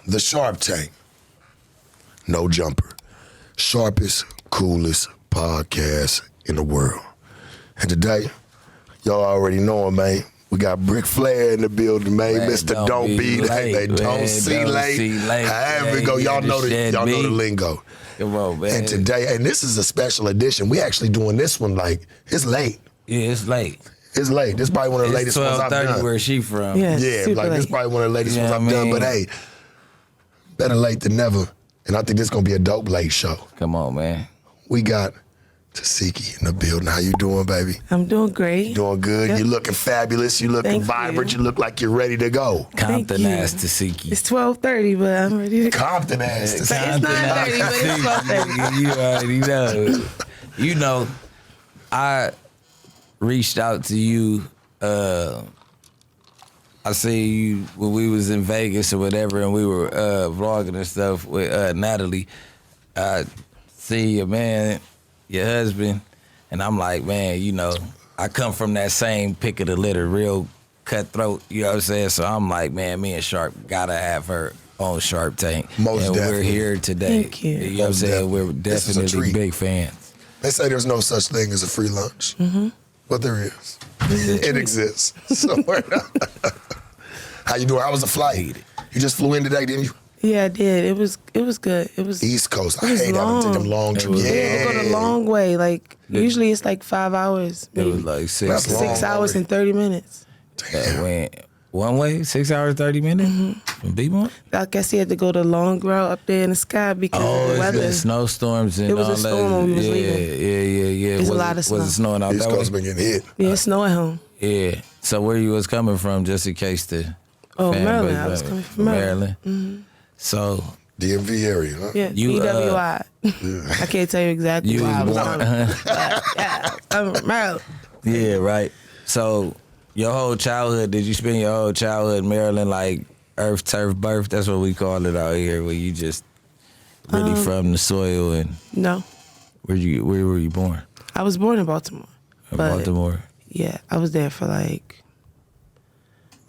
The Sharp Tank. No jumper. Sharpest, coolest podcast in the world. And today, y'all already know him, man. We got Bricc Flair in the building, man. Mr. Don't Be Late. They don't see late. However it go, y'all know the lingo. Come on, man. And today, and this is a special edition. We actually doing this one like, it's late. Yeah, it's late. It's late. This is probably one of the latest ones I've done. Where she from? Yeah, like this is probably one of the latest ones I've done. But hey, better late than never. And I think this is going to be a dope late show. Come on, man. We got Tesehki in the building. How you doing, baby? I'm doing great. Doing good. You're looking fabulous. You're looking vibrant. You look like you're ready to go. Compton ass Tesehki. It's 12:30, but I'm ready to go. Compton ass Tesehki. It's 9:30, but it's 12:30. You already know. You know, I reached out to you. I see you when we was in Vegas or whatever, and we were vlogging and stuff with Natalie. I see your man, your husband, and I'm like, man, you know, I come from that same pick of the litter, real cutthroat, you know what I'm saying? So I'm like, man, me and Sharp gotta have her on Sharp Tank. Most and definitely. We're here today. Thank you. You know what I'm saying? We're definitely big fans. They say there's no such thing as a free lunch, but there is. It exists. So how you doing? How was the flight? You just flew in today, didn't you? Yeah, I did. It was good. It was East Coast. I was hate having to take them long trips. Yeah, we go the long way. Like usually it's like 5 hours. It Maybe. was like That's long 6 hours and 30 minutes. That went one way, 6 hours, 30 minutes from B-Mont? I guess he had to go the long route up there in the sky because of the weather. The snowstorms and It was all a storm when we was leaving. Yeah. There's a lot of snow. Was it snowing out East that way? Coast been getting hit. Yeah, it's snow at home. Yeah. So where you was coming from, just in case the Maryland. I was coming from Maryland. So DMV area, huh? Yeah, You, BWI. I can't tell you exactly you where I was was born. yeah, I'm from Maryland. Yeah, right. So your whole childhood, did you spend your whole childhood in Maryland like earth, turf, birth? That's what we call it out here, where you just really from the soil. And No, where were you born? I was born in Baltimore. In but Baltimore. Yeah, I was there for like,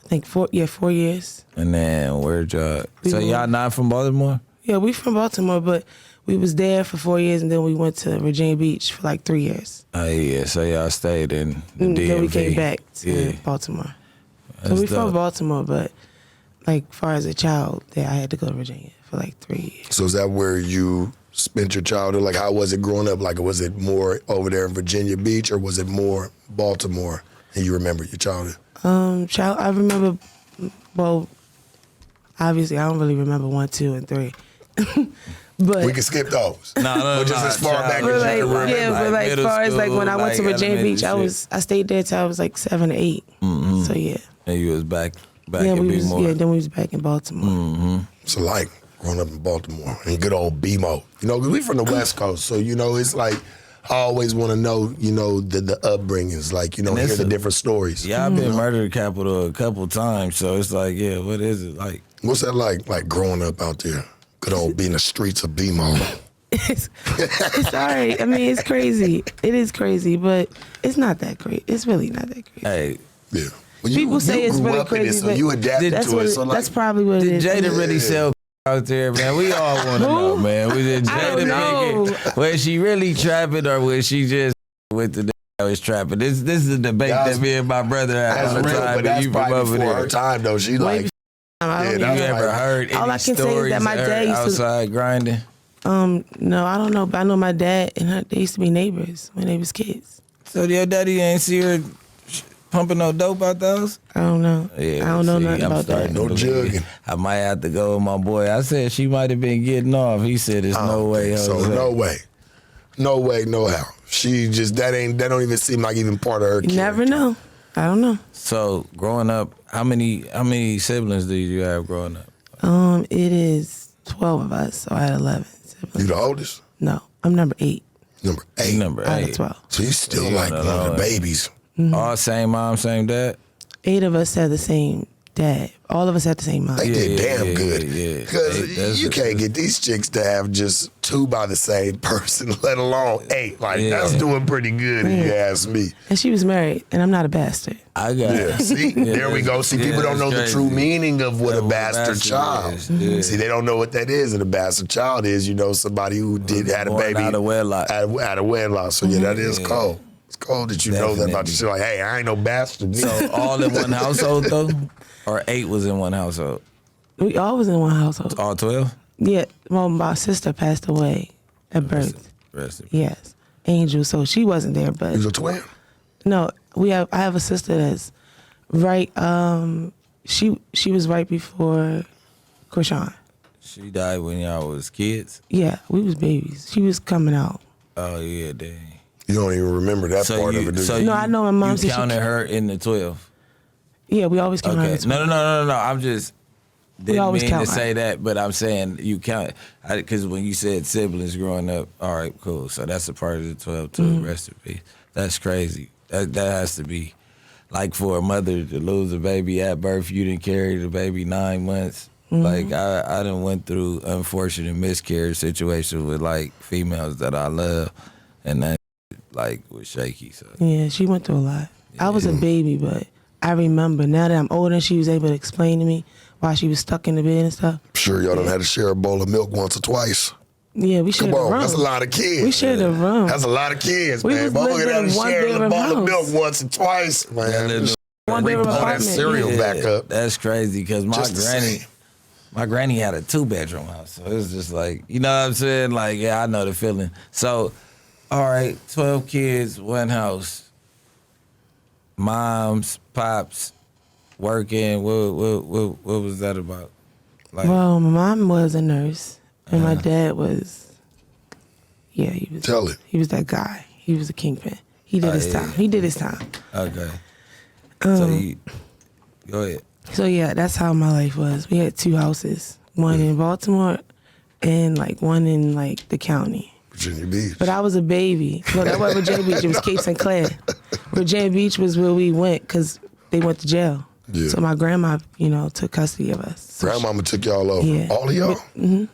I think 4 years. And then where'd y'all? So y'all not from Baltimore? Yeah, we from Baltimore, but we was there for 4 years, and then we went to Virginia Beach for like 3 years. Oh yeah, so y'all stayed in the DMV. Then we came back to Baltimore. So we from Baltimore, but like far as a child, I had to go to Virginia for like 3 years. So is that where you spent your childhood? Like, how was it growing up? Like, was it more over there in Virginia Beach, or was it more Baltimore? And you remember your childhood? I remember. Well, obviously, I don't really remember 1, 2, and 3. But We can skip those. No, just as far back as you like, can remember. yeah, but like middle far as like when I went to school, Virginia like Beach, I stayed there till I was like 7 or 8. So yeah. And you was back Yeah, in we was. B-More. Yeah, then we was back in Baltimore. So like growing up in Baltimore and good old BMO. You know, 'cause we from the West Coast, so you know it's like I always want to know, you know, the upbringings, like, you know, hear the different stories. Yeah, I've been murder capital a couple times, so it's like, yeah, what is it like? What's that like growing up out there? Good old being the streets of BMO. It's all right. I mean, it's crazy. It is crazy, but it's not that great. It's really not that crazy. Hey, Yeah. Well, People say it's grew really up in it, crazy, so but you adapted That's to what. it. So like, That's probably what it did is. Jada really sell out there, man? We all want to know, man. Was it I don't Jada know. Pinkett? Was she really trapping, or was she just with the was trapping? This is a debate that me and my brother had that's all the real, time. but that's you from probably over before there. her time, though. She like, I don't Yeah, even that's You right. ever heard All any I can say is stories that my of her dad used to- outside grinding? No, I don't know, but I know my dad and her, they used to be neighbors when they was kids. So your daddy ain't see her pumping no dope out those? I don't know. Yeah, I don't know see, nothing I'm about starting that. to No believe it. jugging. I might have to go with my boy. I said she might have been getting off. He said there's no way. So Jose. no way. No way, no how. She just, that don't even seem like even part of her You never know. I don't know. So growing up, how many siblings did you have growing up? It is 12 of us, so I had 11 You siblings. the oldest? No, I'm number 8 Number 8. Number out of 8. 12. So you still You like got one of the all that. babies. All same mom, same dad. 8 of us have the same dad. All of us had the same mom. They did damn good. Yeah. Because you can't get these chicks to have just 2 by the same person, let alone 8. Like, that's doing pretty good if you ask me. And she was married, and I'm not a bastard. I got it. See, there we go. See, people don't know the true meaning of what a bastard child is. See, they don't know what that is. And a bastard child is, somebody who had a baby out of wedlock. Out of wedlock. So, that is cold. It's cold that you know that about yourself. Like, hey, I ain't no bastard. So, all in one household, though? Or 8 was in one household? We all was in one household. All 12? Yeah. Well, my sister passed away at birth. Yes. Angel. So she wasn't there, but. You was a twin? No. I have a sister that's right. She was right before Chrisean. She died when y'all was kids? Yeah. We was babies. She was coming out. Oh, yeah, dang. You don't even remember that part of it, do you? No, I know my mom said you counted her in the 12? Yeah, we always count her in the 12. No. I'm just didn't mean to say her. that, but I'm saying you count because when you said siblings growing up, all right, cool. So that's a part of the 12 too. Rest in peace. That's crazy. That has to be like for a mother to lose a baby at birth. You didn't carry the baby 9 months. Like I done went through unfortunate miscarriage situations with like females that I love, and that like was shaky. So yeah, she went through a lot. Yeah. I was a baby, but I remember now that I'm older, she was able to explain to me why she was stuck in the bed and stuff. Sure, y'all done had to share a bowl of milk once or twice. Yeah, we shared a room. That's a lot of kids. We shared a room. That's a lot of kids, we man. But we had to share a bowl of milk once or twice, man. One bedroom apartment. That cereal back up. That's crazy because my granny had a 2-bedroom house, so it was just like, you know what I'm saying? Like, yeah, I know the feeling. So, all right, 12 kids, one house. Moms, pops, working. What was that about? Like, well, my mom was a nurse, and my dad was, he was. Tell it. He was that guy. He was a kingpin. He did his time. He did his time. Okay. Go ahead. So yeah, that's how my life was. We had 2 houses, one in Baltimore, and like one in like the county. Virginia Beach. But I was a baby. No, that wasn't Virginia Beach. It was Cape St. Clair. Virginia Beach was where we went because they went to jail. Yeah. So my grandma, took custody of us. So Grandmama took y'all over. Yeah. All of y'all? Mm-hmm. Damn.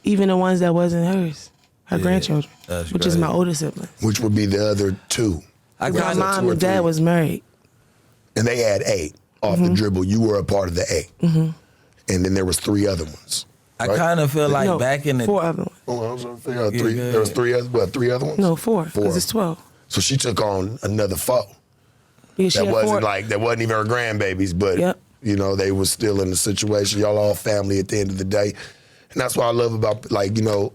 Even the ones that wasn't hers. Her grandchildren, which is my older sibling. Which would be the other 2. My mom and dad was married. And they had 8 off the dribble. You were a part of the 8. Mm-hmm. And then there was 3 other ones. I kind of feel like back in the 4 other ones. Oh, I was trying to figure out 3. There was 3 other ones? No, 4. Because it's 12. So she took on another 4. Yeah, that wasn't even her grandbabies, but they was still in the situation. Y'all all family at the end of the day. And that's what I love about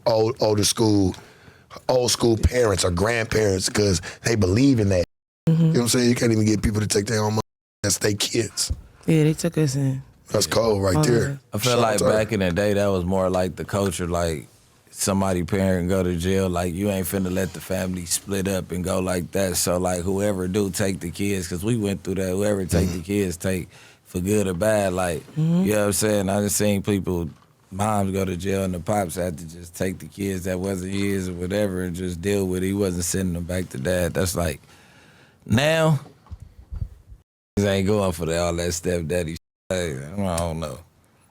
old school parents or grandparents, because they believe in that. Mm-hmm. You know what I'm saying? You can't even get people to take their own money. That's their kids. Yeah, they took us in. That's cold right there. I feel like back in the day, that was more like the culture, like somebody parent go to jail, like you ain't finna let the family split up and go like that. So like whoever do take the kids, because we went through that, whoever take the kids take for good or bad. Like, you know what I'm saying? I just seen people, moms go to jail and the pops had to just take the kids that wasn't his or whatever and just deal with it. He wasn't sending them back to dad. That's like, now, ain't going for all that stepdaddy. I don't know.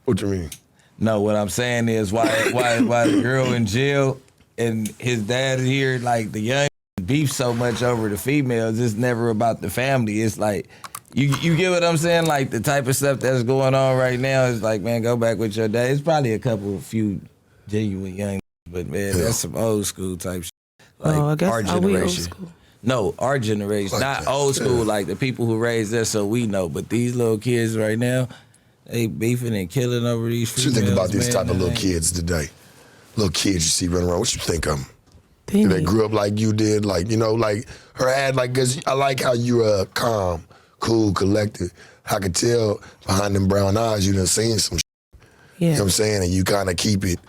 What you mean? No, what I'm saying is why the girl in jail and his dad here, like the young beef so much over the females. It's never about the family. It's like, you get what I'm saying? Like the type of stuff that's going on right now is like, man, go back with your dad. It's probably a few genuine young, but man, that's some old school type shit. Like I guess our generation. We old school? No, our generation, like not old school, like the people who raised us, so we know. But these little kids right now, they beefing and killing over these females. What you think about these type of little kids today? Little kids you see running around, what you think of them? Do they grew up like you did? Like, like her ad, like, cause I like how you're calm, cool, collected. I could tell behind them brown eyes you done seen some shit. Yeah. You know what I'm saying? And you kind of keep it,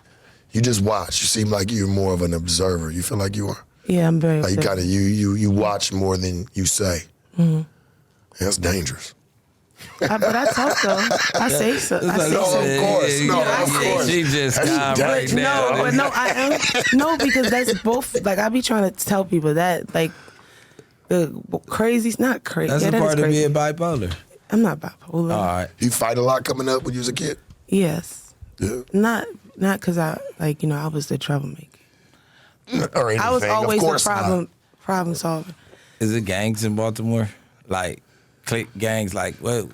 you just watch. You seem like you're more of an observer. You feel like you are? Yeah, I'm very. Like you kind of you watch more than you say. Mm-hmm. That's dangerous. But I talk though. I say so. Of course. She just right now. No, but no, I am because that's both. Like I be trying to tell people that like the crazy's not crazy. That's a part of being bipolar. I'm not bipolar. All right. You fight a lot coming up when you was a kid? Yes. Yeah. Not because I was the troublemaker. Or anything, I was always of course the problem solver. Is it gangs in Baltimore? Like clique gangs? Like what?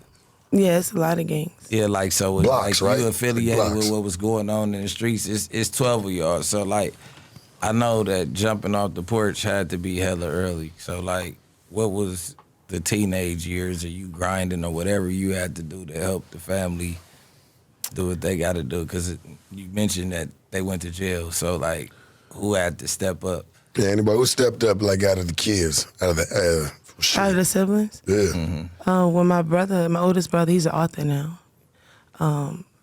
Yeah, it's a lot of gangs. Yeah, like so. Blocks, like right? you affiliated Blocks. with what was going on in the streets. It's 12 of y'all. So like, I know that jumping off the porch had to be hella early. So like, what was the teenage years of you grinding or whatever you had to do to help the family do what they got to do? Because you mentioned that they went to jail. So like, who had to step up? Yeah, anybody who stepped up like out of the kids, out of the Out of the siblings? Yeah. Well, my oldest brother, he's an author now.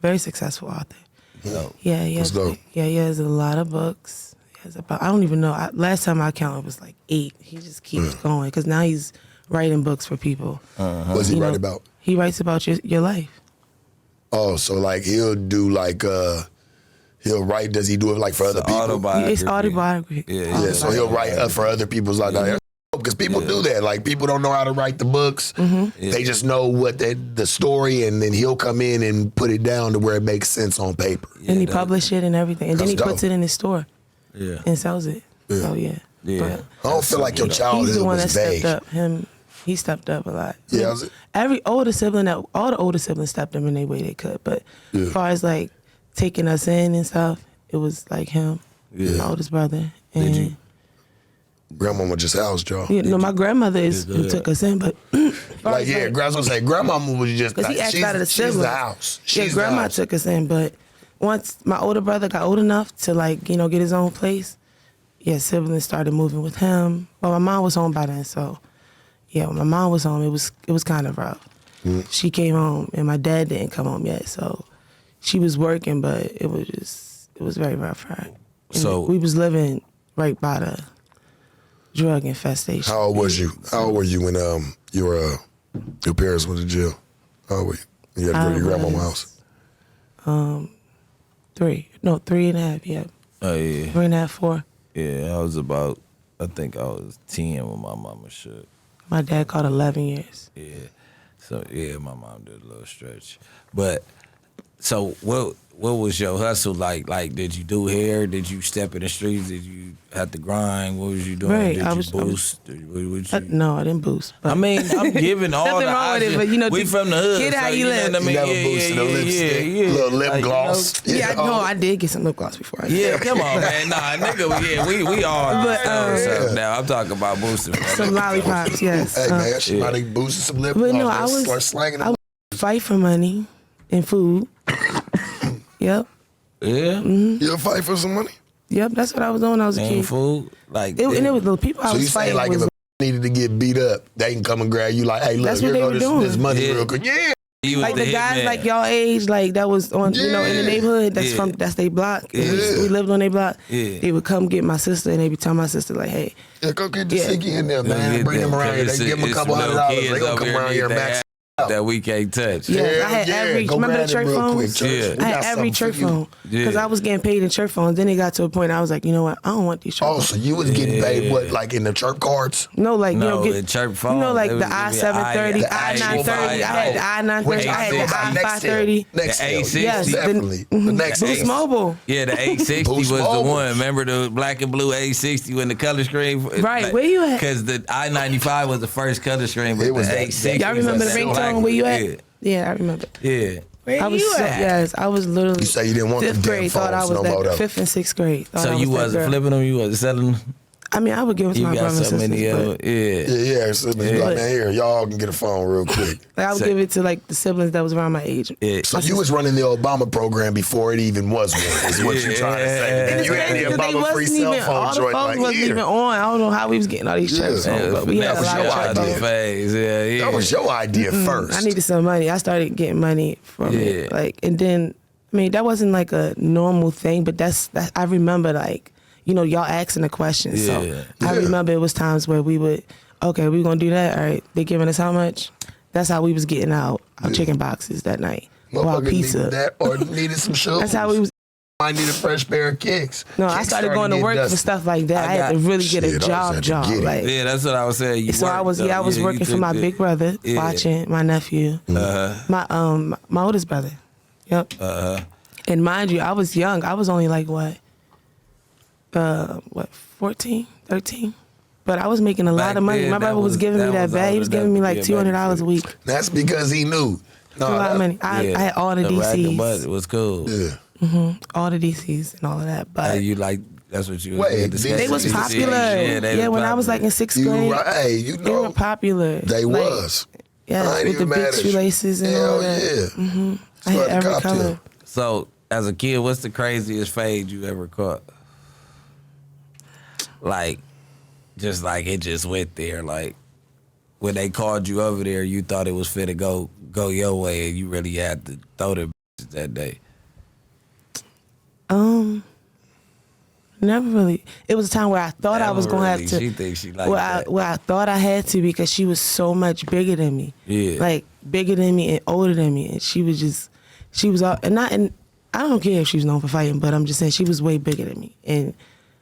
Very successful author. So, Yeah, he That's has, dope. yeah, he has a lot of books. He has about, I don't even know. Last time I counted, it was like 8. He just keeps going because now he's writing books for people. What's he You write know, about? He writes about your life. Oh, so like he'll do like he'll write. Does he do it like for other people? autobiography. It's autobiography. Yeah, Yeah, so he'll write for other people's like because people do that. Like people don't know how to write the books. They just know what the story, and then he'll come in and put it down to where it makes sense on paper. And he publishes it and everything. And then he That's puts dope. it in his store Yeah. and sells it. So, yeah. Yeah. But I don't feel like your he's childhood the one that was vague. stepped up. He stepped up a lot. Yeah, All the older siblings stepped up in their way they could. But as far as like taking us in and stuff, it was like him, my oldest brother. And Did you? Grandmama just housed y'all. my grandmother is who took us in, but Like grandma say, grandmama was just because he like, acts out of the she's siblings. the house. She's the grandma house. took us in, but once my older brother got old enough to like get his own place, siblings started moving with him. Well, my mom was home by then, so when my mom was home, it was kind of rough. She came home and my dad didn't come home yet, so she was working, but it was very rough for her. And So we was living right by the drug infestation. How old was you? How old were you when your parents went to jail? How old were you? You had to go to your grandmama's house. 3.5, yeah. Oh yeah. 3.5, 4. Yeah, I think I was 10 when my mama shook. My dad caught 11 years. Yeah. So yeah, my mom did a little stretch. But so what was your hustle like? Like, did you do hair? Did you step in the streets? Did you have to grind? What was you doing? Right, Did I you was- boost? No, I didn't boost. But I mean, I'm giving all Nothing the wrong with it, options. but, we from the hood. get how so you know live. what I You mean? never boosted a lipstick, little lip Like, gloss. yeah, you know? no, I did get some lip gloss before. Yeah, come on, man. Nah, nigga, we all But, now. I'm talking about boosting. Some lollipops, yes. Hey man, she might have boosted some lip But gloss. no, man. I Start was slanging I them. would fight for money and food. Yep, Yeah, You'll fight for some money? yep. That's what I was doing when I was a and kid. food. Like, And it was the people I So you was say fighting like if was. a needed to get beat up, they can come and grab you like, hey, look, That's what here they go were doing. this money Yeah. real quick. Yeah. he was Like the guys hitman. like y'all age, like that was on in the Yeah. neighborhood. That's Yeah. that's their block. And Yeah. we lived on their block. Yeah. They would come get my sister, and they would tell my sister like, "Hey, Yeah, go get the Yeah. Tesehki in there, Go man. get Bring them them, around here. cause They give them a it's couple little $100. kids They gonna over come here around need here and to max have out. that we can't touch. yeah, I had every. Go Remember the grab them church real phones? quick, church. Yeah. We I got had every something for church you. phone because Yeah. I was getting paid in church phones. Then it got to a point I was like, you know what? I don't want these church Oh, phones. so you was getting paid what, like in the chirp cards? No, like No, you the know, church phone. you know, like It the was- I-730, the I-930. I had the I-930. I had the I-530. Next The hill. 860. Yes, Definitely. The next Boost hill. Mobile. Yeah, the 860 Boost was the Mobile. one. Remember the black and blue 860 when the color screen? Right, where you at? Because the I-95 was the first color screen, but It was the that- 860. Y'all remember the was that black ringtone? Where you at? Yeah. Yeah, I remember. Yeah. Where I was yes, I was literally. You say you didn't want them fifth damn grade. Thought I phones was no more, that though. 5th and 6th grade. Thought So I you was that wasn't girl. flipping them? You wasn't selling them? I mean, I would give it to You my got brothers and so sisters. many of them. But Yeah, so like, man, here, y'all can get a phone real quick. I would So- give it to like the siblings that was around my age. Yeah. So you was running the Obama program before it even was one, is what you're trying to say. And it's You had crazy the 'cause they Obama free wasn't cell even, phone all the joint phones like wasn't here. even on. I don't know how we was getting all these Yeah. checks on, but we that had a was lot your of checks idea. on. phase. Yeah, yeah. That was your idea first. I needed some money. I started getting money from it. Like, and then, I mean, that wasn't like a normal thing, but that I remember like, you know, y'all asking the questions. Yeah. So I remember it was times where we would, okay, we're going to do that. All right. They giving us how much? That's how we was getting out our chicken boxes that night. Or our Motherfucker pizza. needed that or needed some shoes. That's how we was. I need a fresh pair of kicks. No, I Kicks started going to work dusty. for stuff like that. I had to really get a job. Like, yeah, that's what I was saying. I was working for my big brother, watching my nephew, my oldest brother. Yep. And mind you, I was young. I was only like 14, 13. But I was making a lot of money. My brother was giving me that bag. He was giving me like $200 a week. That's because he knew. No, a lot of money. I had all the DCs. But it was cool. Yeah. All the DCs and all of that. But you like, that's what you Wait, they was popular. Yeah, when I was like in 6th grade. You know, they were popular. They like, was. Yeah, with the big shoelaces and all that. Yeah. I had every color. So, as a kid, what's the craziest fade you ever caught? Like, just like it just went there. Like, when they called you over there, you thought it was fit to go your way, and you really had to throw the bitches that day. Never really. It was a time where I thought I was gonna have to. She thinks she like that. Where I thought I had to because she was so much bigger than me. Yeah. Like bigger than me and older than me, and she was all and I don't care if she was known for fighting, but I'm just saying she was way bigger than me, and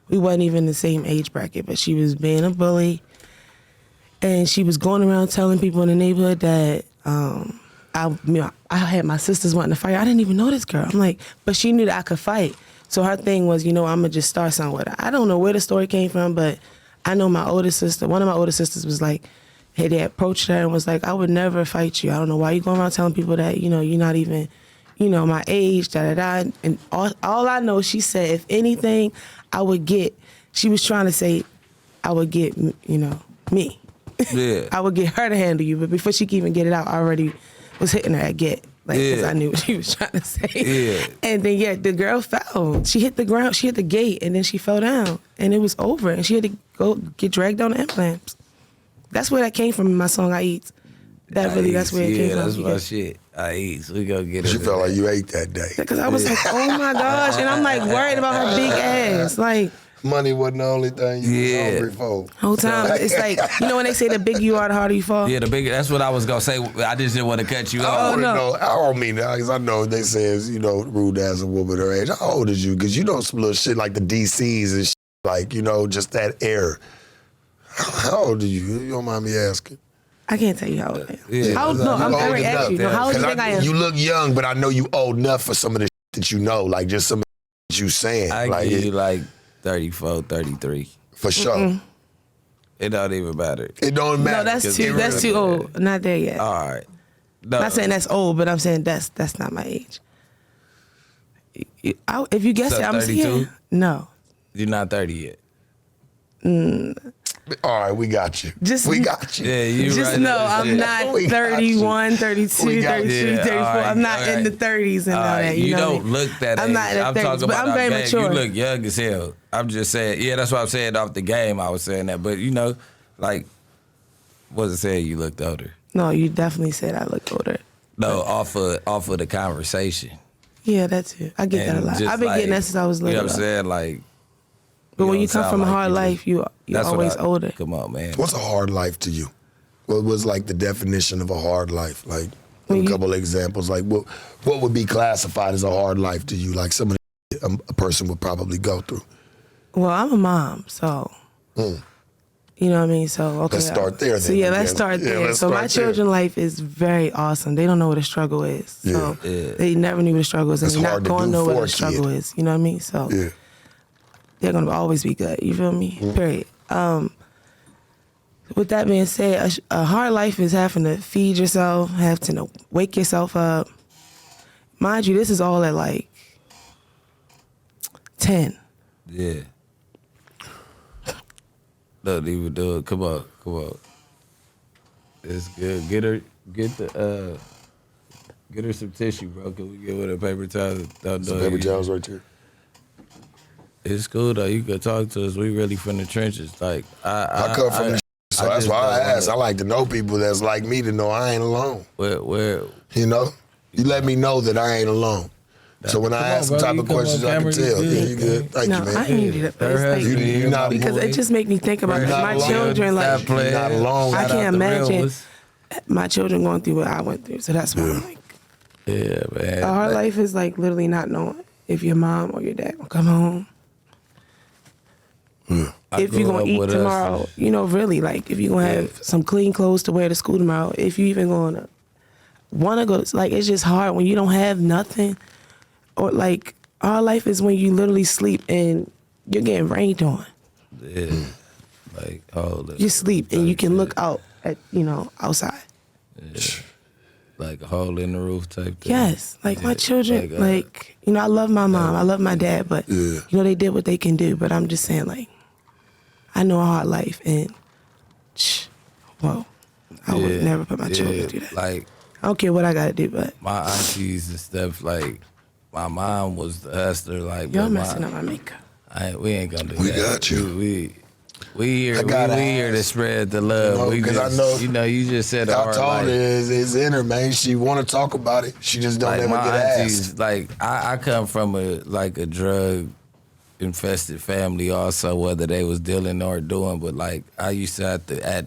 we wasn't even the same age bracket. But she was being a bully, and she was going around telling people in the neighborhood that I had my sisters wanting to fight. I didn't even know this girl. I'm like, but she knew that I could fight. So her thing was, I'm going to just start something with her. I don't know where the story came from, but I know my older sister, one of my older sisters was like, hey, they approached her and was like, I would never fight you. I don't know why you going around telling people that, you're not even, my age, da-da-da. And all I know, she said, if anything, she was trying to say, I would get, me. Yeah. I would get her to handle you. But before she could even get it out, I already was hitting her at get. Like, because I knew what she was trying to say. Yeah. And then, the girl fell. She hit the ground. She hit the gate, and then she fell down. And it was over. And she had to go get dragged on the implants. That's where that came from in my song, I Eat. That's where it came from. Yeah, that's my shit. I Eat. We go get it. She felt like you ate that day. Because I was like, oh, my gosh. And I'm, like, worried about her big ass. Like, money wasn't the only thing you was hungry for. Whole time, it's like, when they say the bigger you are, the harder you fall? Yeah, the bigger, that's what I was going to say. I just didn't want to cut you off. I don't mean that, because I know they say, rude as a woman her age. How old is you? Because you know some little shit like the DCs and shit, like, just that air. How old are you? You don't mind me asking? I can't tell you how old I am. Yeah. I'm very asking you. How old do you think I am? You look young, but I know you old enough for some of the shit that you know, like just some of the shit you saying. I give you like 34, 33. For sure. It don't even matter. It don't matter. No, that's too old. Not there yet. All right. No. Not saying that's old, but I'm saying that's not my age. If you guess it, I'm 32? No. You're not 30 yet. All right, we got you. We got you. Yeah, you just right. know I'm not 31, 32, 33, 34. Right, I'm not in the 30s and all that. You know don't look that age. I'm not in the 30s, talking but about I'm very mature. You look young as hell. I'm just saying, that's what I'm saying off the game. I was saying that. But, wasn't saying you looked older. No, you definitely said I looked older. No, off of the conversation. Yeah, that's it. I get that a lot. I've been getting that since I was little. You know what I'm saying? But when you come from a hard life, you're always older. Come on, man. What's a hard life to you? What was like the definition of a hard life? Like a couple of examples. Like what would be classified as a hard life to you? Like some of the a person would probably go through. Well, I'm a mom, so you know what I mean. So okay, let's start there. So let's start there. So my children's life is very awesome. They don't know what a struggle is. So they never knew what a struggle is, and they're not going to know what a struggle is. You know what I mean? So they're going to always be good. You feel me? Period. With that being said, a hard life is having to feed yourself, have to wake yourself up. Mind you, this is all at like 10. Yeah. Don't even do it. Come on. It's good. Get her some tissue, bro. Can we give her the paper towels? Some paper towels right here. It's cool though. You can talk to us. We really from the trenches. Like I come from the so that's why I ask. I like to know people that's like me to know I ain't alone. Where you let me know that I ain't alone. So when I ask some type of questions, I can tell. Yeah, you good. Thank you, man. I needed it. You're not because it just make me think about my children. Like, you're not alone. I can't imagine my children going through what I went through. So that's why I'm like, yeah, man. Our life is like literally not knowing. if your mom or your dad gonna come home. If you're gonna eat tomorrow, you know, really, like if you're gonna have some clean clothes to wear to school tomorrow, if you even gonna wanna go, like it's just hard when you don't have nothing. Or like our life is when you literally sleep and you're getting rained on. Yeah. Like, you sleep and you can look out at, you know, outside. Yeah. Like a hole in the roof type thing. Yes, like my children, like, you know, I love my mom, I love my dad, but you know, they did what they can do. But I'm just saying, like, I know a hard life, and whoa, I would never put my children through that. Like, I don't care what I gotta do, but my aunties and stuff, like, my mom was the hustler. Like, y'all messing up my makeup. We ain't gonna do that. We got you. We here to spread the love. Because I know, you know, you just said I told her it's in her, man. She want to talk about it. She just don't ever get asked. Like, I come from a drug infested family also, whether they was dealing or doing, but like I used to have to at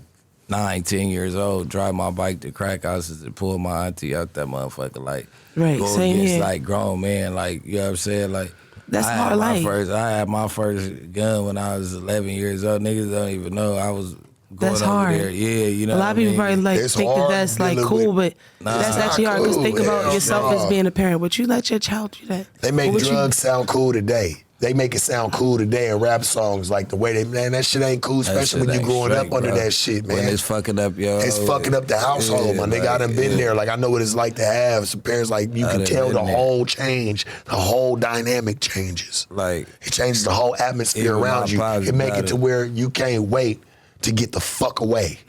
9, 10 years old drive my bike to crack houses and pull my auntie out that motherfucker, like go same against here. Like grown man, like, you know what I'm saying, like that's hard life. I had my first gun when I was 11 years old. Niggas don't even know I was going that's over hard. there. Yeah, you know. A lot of people probably like think that that's like cool, but that's actually hard. Because think about yourself as being a parent. Would you let your child do that? They make drugs sound cool today. They make it sound cool today in rap songs, like the way they, man, that shit ain't cool, especially when you growing up under that shit, man. When it's fucking up, yo. It's fucking up the household, my nigga. I done been there. Like, I know what it's like to have some parents, like, you can tell the whole change, the whole dynamic changes. Like, it changes the whole atmosphere around you. It make it to where you can't wait to get the fuck away.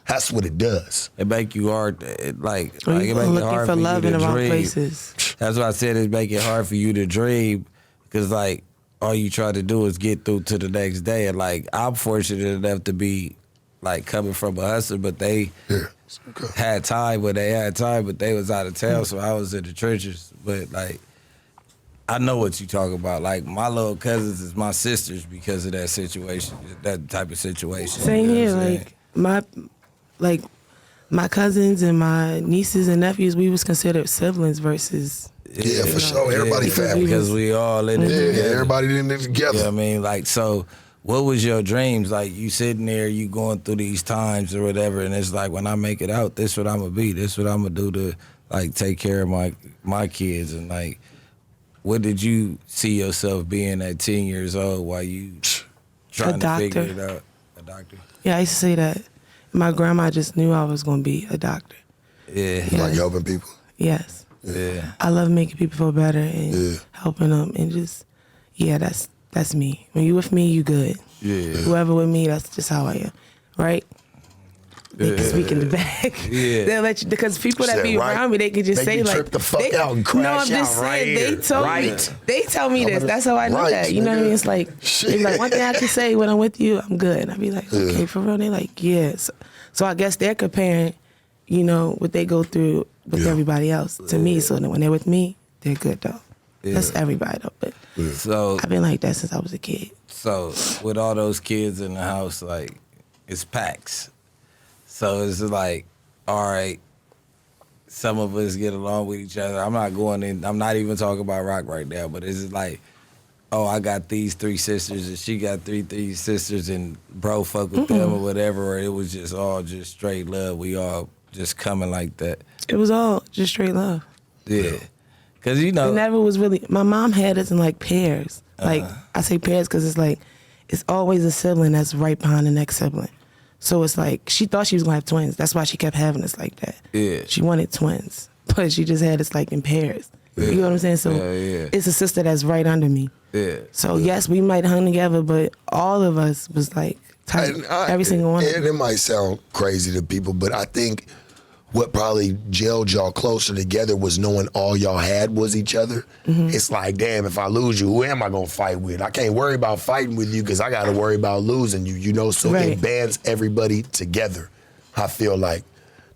That's what it does. It make you hard, it make it hard for love you in to the wrong dream. Places. That's why I said it make it hard for you to dream, because like all you try to do is get through to the next day. And like I'm fortunate enough to be like coming from a hustler, but they had time when they had time, but they was out of town, so I was in the trenches. But like I know what you talk about. Like my little cousins is my sisters because of that situation, that type of situation. Same here. Like my cousins and my nieces and nephews, we was considered siblings versus. Yeah, for sure. Everybody family. Because we all in it together. Everybody in it together. You know what I mean? Like, so what was your dreams? Like, you sitting there, you going through these times or whatever, and it's like, when I make it out, this what I'm going to be. This what I'm going to do to, like, take care of my kids. And, like, what did you see yourself being at 10 years old while you trying to figure it out? A doctor? Yeah, I used to say that. My grandma just knew I was going to be a doctor. Yeah. Like helping people? Yes. Yeah. I love making people feel better and helping them, and just, that's me. When you with me, you good. Yeah. Whoever with me, that's just how I am, right? They can speak in the back. Yeah. They'll let you, because people that be around me, they can just say like, trip the fuck out and crash no, I'm just out saying, right they tell me this. That's how I know that. You know what I mean? It's like, they be like, one thing I can say when I'm with you, I'm good. And I be like, okay, for real? They like, yes. So I guess they're comparing, you know, what they go through with everybody else to me. So when they're with me, they're good though. That's everybody though. But so I've been like that since I was a kid. So with all those kids in the house, like, it's packs. So it's like, all right, some of us get along with each other. I'm not even talking about rock right now, but it's like, oh, I got these 3 sisters and she got three sisters, and bro fuck with them or whatever, or it was just all just straight love. We all just coming like that. It was all just straight love. Yeah. Because, you know. It never was really, my mom had us in like pairs. Like, I say pairs because it's like, it's always a sibling that's right behind the next sibling. So it's like, she thought she was going to have twins. That's why she kept having us like that. Yeah. She wanted twins, but she just had us like in pairs. Yeah. You know what I'm saying? So it's a sister that's right under me. Yeah. So yes, we might hung together, but all of us was like tight. Every single one. And it might sound crazy to people, but I think what probably gelled y'all closer together was knowing all y'all had was each other. It's like, damn, if I lose you, who am I gonna fight with? I can't worry about fighting with you because I gotta worry about losing you, you know? So it bands everybody together, I feel like,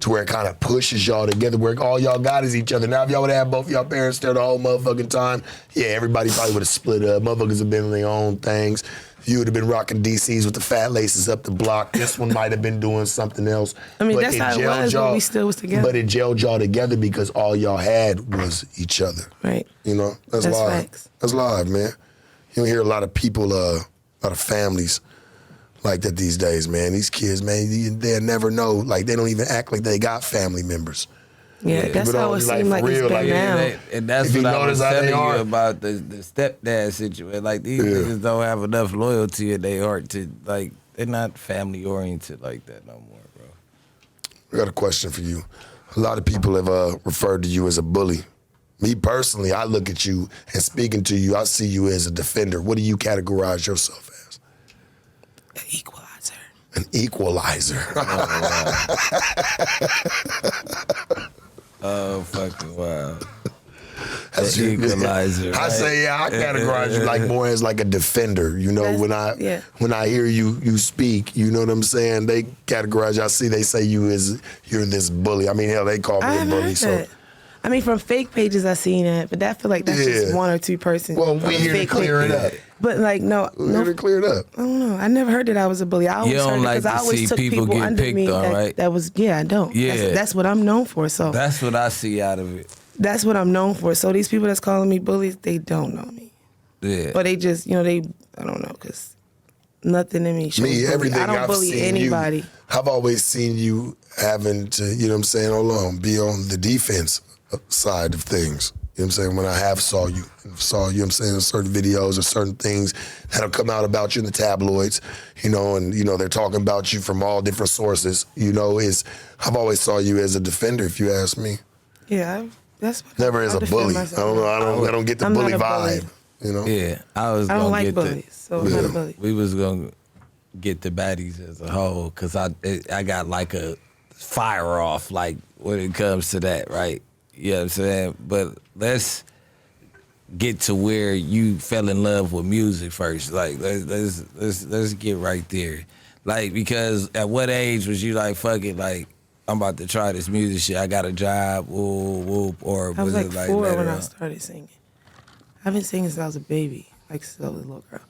to where it kind of pushes y'all together, where all y'all got is each other. Now, if y'all would have both y'all parents there the whole motherfucking time, yeah, everybody probably would have split up. Motherfuckers have been in their own things. You would have been rocking DCs with the fat laces up the block. This one might have been doing something else. I mean, but that's how it was, but we still was together. But it gelled y'all together because all y'all had was each other. Right. You know, that's live. Facts. That's live, man. You don't hear a lot of people, a lot of families like that these days, man. These kids, man, they'll never know. Like, they don't even act like they got family members. Yeah, that's how it seems like it's been now. And that's what I was telling you about the stepdad situation. Like, these niggas don't have enough loyalty in their heart to, like, they're not family oriented like that no more, bro. I got a question for you. A lot of people have referred to you as a bully. Me personally, I look at you and speaking to you, I see you as a defender. What do you categorize yourself as? An equalizer. An equalizer. Oh, fucking wow. That's the equalizer. I say, I categorize you like more as like a defender. You know, when I hear you speak, you know what I'm saying? They categorize you. I see they say you're this bully. I mean, hell, they call me a bully. So, I mean, from fake pages I seen that, but I feel like that's just one or two persons. Well, we here to clear it up. But like, no, we're here to clear it up. I don't know. I never heard that I was a bully. I always you don't heard like to I always see took people get under picked me on, right? That was I don't. Yeah, that's what I'm known for. So that's what I see out of it. That's what I'm known for. So these people that's calling me bullies, they don't know me. Yeah. But they just, I don't know, because nothing in me shows everything I don't I've bully seen anybody. You, I've always seen you having to, you know what I'm saying, hold on, be on the defense side of things. You know what I'm saying? When I have saw you, you know what I'm saying, in certain videos or certain things that'll come out about you in the tabloids, and, they're talking about you from all different sources, I've always saw you as a defender, if you ask me. Yeah, that's what never as a bully. I don't get the bully vibe. Yeah, I don't like bullies, so I'm not a bully. We was gonna get the Baddies as a whole because I got like a fire off like when it comes to that, right? You know what I'm saying? But let's get to where you fell in love with music first. Like let's get right there. Like, because at what age was you like, fuck it, like I'm about to try this music shit. I got a job, whoop, whoop, or I was like it like 4 later when on? I started singing. I've been singing since I was a baby, like since I was a little girl.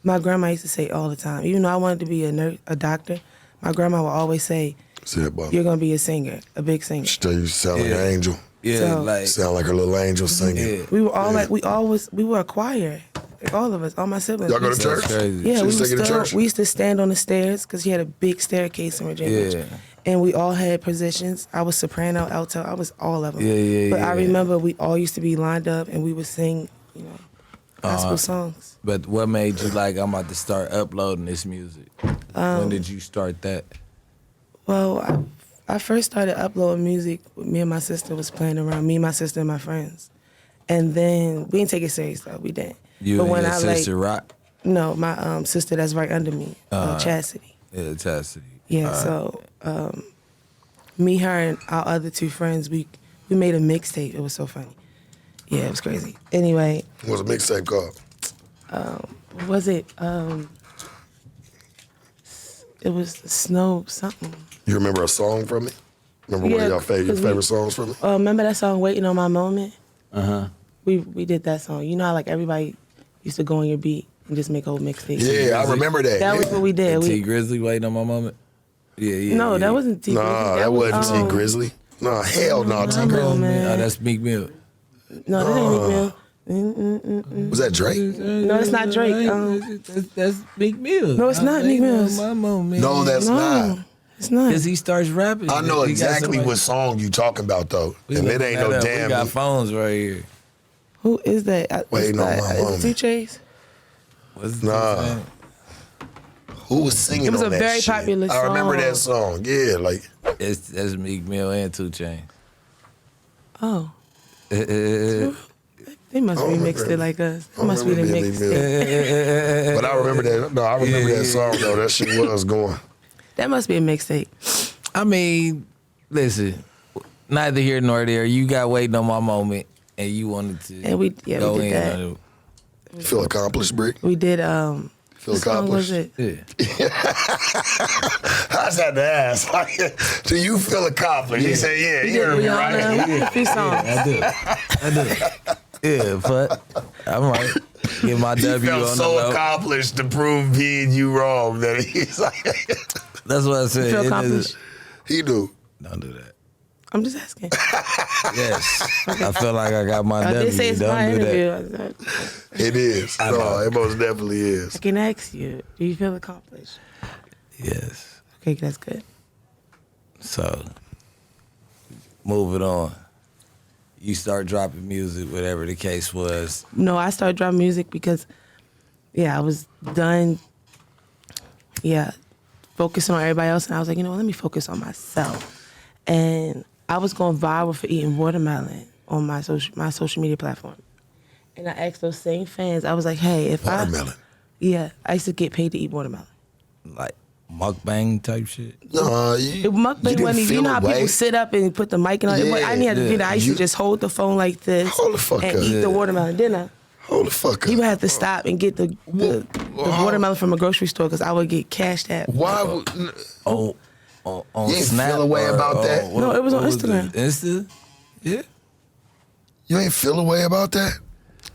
My grandma used to say all the time, even though I wanted to be a nurse, a doctor, my grandma would always say, "You're gonna be a singer, a big singer." She tell you sound like an angel. Yeah, so, sound like her little angel singing. Yeah. We were all like, we were a choir. Like all of us, all my siblings. Y'all go to church? Yeah, we used to stand on the stairs because he had a big staircase in Virginia. Yeah. And we all had positions. I was soprano, alto, I was all of them. Yeah. But I remember we all used to be lined up and we would sing, gospel songs. But what made you like, I'm about to start uploading this music? When did you start that? Well, I first started uploading music. Me and my sister was playing around. Me, my sister, and my friends. And then we didn't take it serious though. We didn't. You but and when your I sister rock? No, my sister that's right under me, Chastity. Yeah, Chastity. Yeah, so me, her, and our other 2 friends, we made a mixtape. It was so funny. Yeah, it was crazy. Anyway. What was a mixtape called? What was it? It was Snow something. You remember a song from it? Remember one of your favorite songs from it? Remember that song, Waiting on My Moment? Uh-huh. We did that song. You know how like everybody used to go on your beat and just make whole mixtapes? Yeah, I remember that. That was what we did. T Grizzly, Waiting on My Moment? Yeah. No, that wasn't T Grizzly. Nah, that wasn't T Grizzly. No, hell no, T Grizzly. Oh, that's Meek Mill. No, that ain't Meek Mill. Was that Drake? No, it's not Drake. That's Meek Mill. No, it's not Meek Mill. No, that's not. It's not. Because he starts rapping. I know exactly what song you talking about though, and it ain't no damn. We got phones right here. Who is that? Waiting on My Moment. Is it 2 Chainz? What's nah. Who was singing on that shit? It was a very popular song. I remember that song. Yeah, like. That's Meek Mill and 2 Chainz. Oh. They must be mixed it like us. They must be the mixed it. But I remember that. No, I remember that song though. That shit was going. That must be a mixtape. I mean, listen, neither here nor there. You got Waiting on My Moment, and you wanted to and we did go that. in. Feel accomplished, Bricc? We did Feel What song was accomplished? it? Yeah. I just had to ask. Like, do you feel accomplished? He said, yeah. You You heard did me, Rihanna. right? A few songs. I do. Yeah, but I might get my He W felt on the so low. accomplished to prove me and you wrong that he's like, That's what I said. Feel It is- accomplished. he do. Don't do that. I'm just asking. Yes. I feel like I got my I W. did say it's Don't my do interview. that. It is. I No, know. it most definitely is. I can ask you, do you feel accomplished? Yes. Okay, that's good. So, moving on. You start dropping music, whatever the case was. No, I started dropping music because, I was done, focusing on everybody else. And I was like, let me focus on myself. And I was going viral for eating watermelon on my social media platform. And I asked those same fans, I was like, hey, if Watermelon. I used to get paid to eat watermelon. Like mukbang type shit. No, It mukbang wasn't, you know how people sit up and put the mic in on it? Yeah, I didn't have to do that. I used You- to just hold the phone like this Hold the fuck and up. eat the watermelon, didn't I? Hold the fuck up. You would have to stop and get the watermelon from a grocery store because I would get cashed at. Why would... On You ain't Snap feel a way or- about or that? No, it was on what Instagram. Insta? Yeah. You ain't feel a way about that?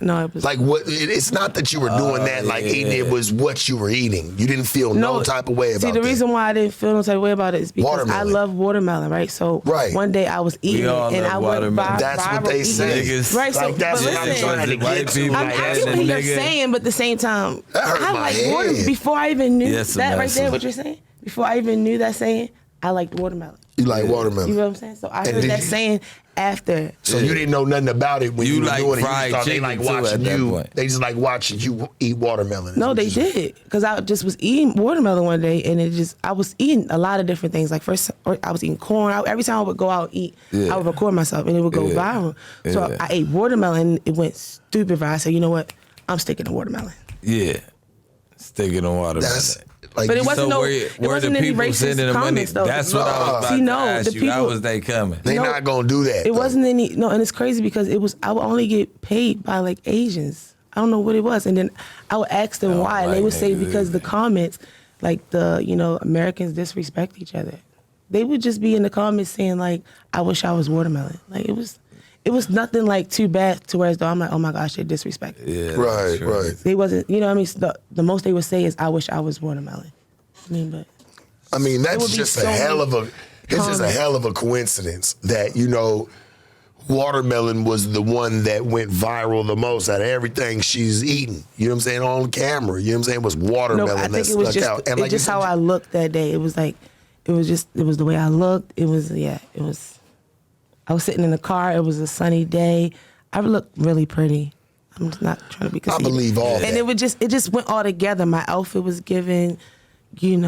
No, it was Like what? It's not that you were doing that, like yeah. eating. It was what you were eating. You didn't feel no type of way about See, the that. reason why I didn't feel no type of way about it is because Watermelon. I love watermelon, right? So Right. one day I was eating it all and love I went watermelon. That's what viral they eating say. it. Niggas- Right, so, Like that's but what I'm listen, trying to White get to. people I Like, get what you're nigga. saying, but at the same time, That hurt I my like head. watermelon. Before I even knew Yes, that right Vanessa. there, what you're saying, before I even knew that saying, I liked watermelon. You like You watermelon. know what I'm saying? So I And heard did that you- saying after. So you didn't know nothing about it when You you were like doing it. You fried just thought they chicken, like too, watching at that you. point. They just like watching you eat watermelon. is No, what they you said. did. Because I just was eating watermelon one day, and I was eating a lot of different things. Like first, I was eating corn. Every time I would go out and eat, Yeah. I would record myself, and it would go Yeah. viral. So Yeah. I ate watermelon, and it went stupid viral. I said, you know what? I'm sticking to watermelon. Yeah. Sticking on water. That's like. But it you- wasn't so no- where, it where wasn't the any people racist sending the money? comments, though. That's what I was about See, to no, ask the you. How people- was they coming? They No, not gonna do that. It though. wasn't any and it's crazy because I would only get paid by like Asians. I don't know what it was, and then I would ask them Oh, why, and they would say niggas. because the comments, like Americans disrespect each other. They would just be in the comments saying like, "I wish I was watermelon." Like it was nothing like too bad to where as though I'm like, "Oh my gosh, they're disrespectful." Yeah, Right, that's true. right. They wasn't, you know what I mean? So the most they would say is, "I wish I was watermelon." I mean, but I mean, It would that's be just so a hell of a. many It's just a comments. hell of a coincidence that watermelon was the one that went viral the most out of everything she's eating. You know what I'm saying? On camera. You know what I'm saying? It was no, watermelon I that think it was stuck just out. it's like just you how said, I looked that day. It was like, it was the way I looked. It was I was sitting in the car. It was a sunny day. I looked really pretty. I'm just not trying to be conceited. believe all And that. it just went all together. My outfit was given, I'm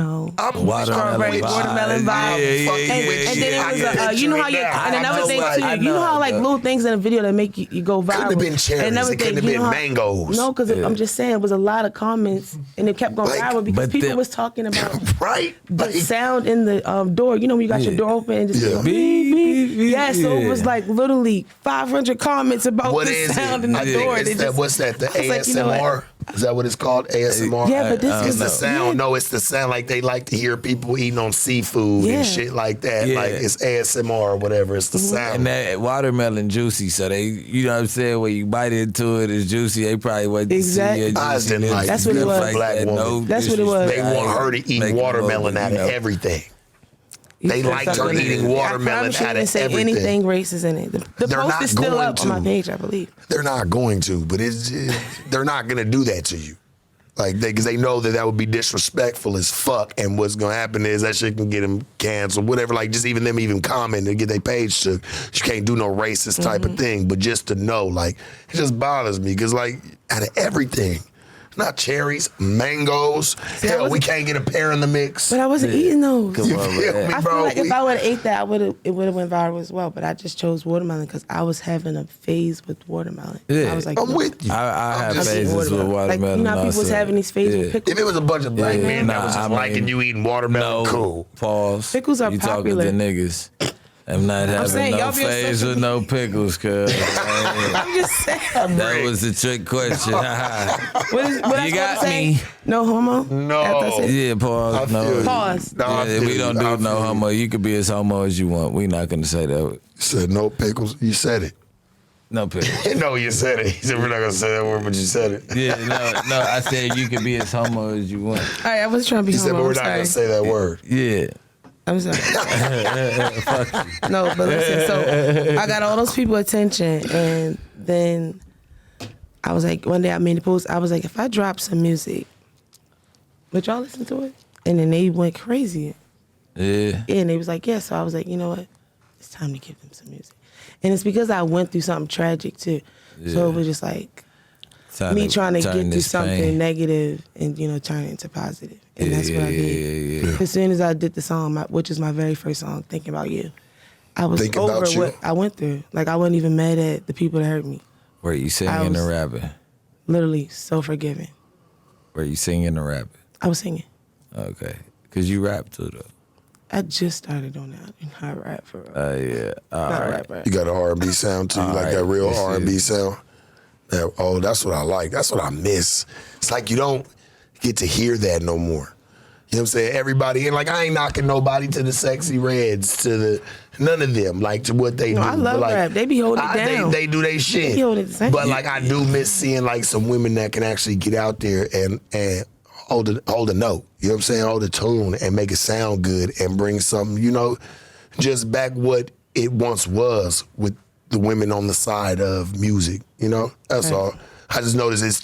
strawberry with you. watermelon vibe. And then it was you know how and another thing too. You know how like little things in a video that make you go viral. Couldn't have been cherries. And another It couldn't thing, have you know been how- mangoes. No, because I'm just saying it was a lot of comments, and it kept going Like, viral because but people the- was talking about Right? the Like, sound in the door. You know when you got your Yeah. door open and just Yeah. go, beep, beep. beep, Yeah, so it was yeah. like literally 500 comments about what the is sound it? in the I think door. it's It that, just- what's that? The I was like, you know what? ASMR? Is that what it's called? ASMR? Yeah, but this I It's is the know. sound. No, it's the sound. Like they like to hear people eating on seafood Yeah. and shit like that. Yeah. Like it's ASMR or whatever. It's the sound. And that watermelon juicy, so they, you know what I'm saying, when you bite into it, it's juicy. They probably wasn't Exactly. see your I just juicy didn't like That's what it stuff was. Black that. woman. No That's what it was. They disrespect. want her to eat Make it watermelon more, out you of know. everything. You They said liked her something. eating I watermelon promise you out didn't of say everything. anything racist in it. The They're post not is still going up on my to. page, I believe. They're not going to, but they're not going to do that to you. Like, because they know that would be disrespectful as fuck, and what's going to happen is that shit can get them canceled, whatever. Like, just even them even comment and get their page shook. You can't do no racist type of thing, but just to know, like, it just bothers me, because, like, out of everything, not cherries, mangoes, hell, we can't get a pear in the mix. But I wasn't eating those. Come You on, feel man. me, I bro? feel like if We- I would have ate that, it would have went viral as well. But I just chose watermelon because I was having a phase with watermelon. Yeah. I was like, I'm with you. I have just- phases with watermelon. Like, you know how people was also. having these phases with Yeah. pickles? If it was a bunch of black Yeah, men that nah, was just I mean, liking you eating watermelon, No, cool. pause. Pickles are you popular. talking to niggas. I'm not having saying, no y'all be on phase social with no pickles, cuz. I'm just saying. That was a trick question. What You got me. No homo? No. After I said- Yeah, I pause. feel No. you. Pause. No, I Yeah, feel we you. don't I do feel no you. homo. You could be as homo as you want. We not gonna say that. You said no pickles. You said it. No pickles. No, you said it. He said we're not gonna say that word, but you said it. Yeah, no. I said you could be as homo as you want. All right, I was trying to be He said, homo. but we're I'm not sorry. gonna say that word. Yeah. I'm sorry. No, but listen, so I got all those people attention, and then I was like, one day I made a post, I was like, if I drop some music, would y'all listen to it? And then they went crazy. Yeah. And they was like, yeah. So I was like, you know what? It's time to give them some music. And it's because I went through something tragic too. So Yeah. it was just like Trying trying to turn get through this something pain. negative and, turn it into positive. And that's what I did. Yeah. As soon as I did the song, which is my very first song, Thinking About You, I was Thinking over About You? what I went through. Like, I wasn't even mad at the people that hurt me. Were you I singing or was- rapping? Literally so forgiving. Were you singing or rapping? I was singing. Okay. Because you rap too, though. I just started doing that. I rap for real. Yeah. All Not right. rap. You got an R&B sound too. You like Alright, that real this R&B is- sound. That's what I like. That's what I miss. It's like you don't get to hear that no more. You know what I'm saying? Everybody, and like I ain't knocking nobody to the Sexy Reds, to the none of them, like to what they No, do. I love But, like, rap. They be holding it down. They do their shit. be holding it down. But like I do miss seeing like some women that can actually get out there and hold a note. You know what I'm saying? Hold a tune and make it sound good and bring something, just back what it once was with the women on the side of music. That's Right. all. I just noticed it's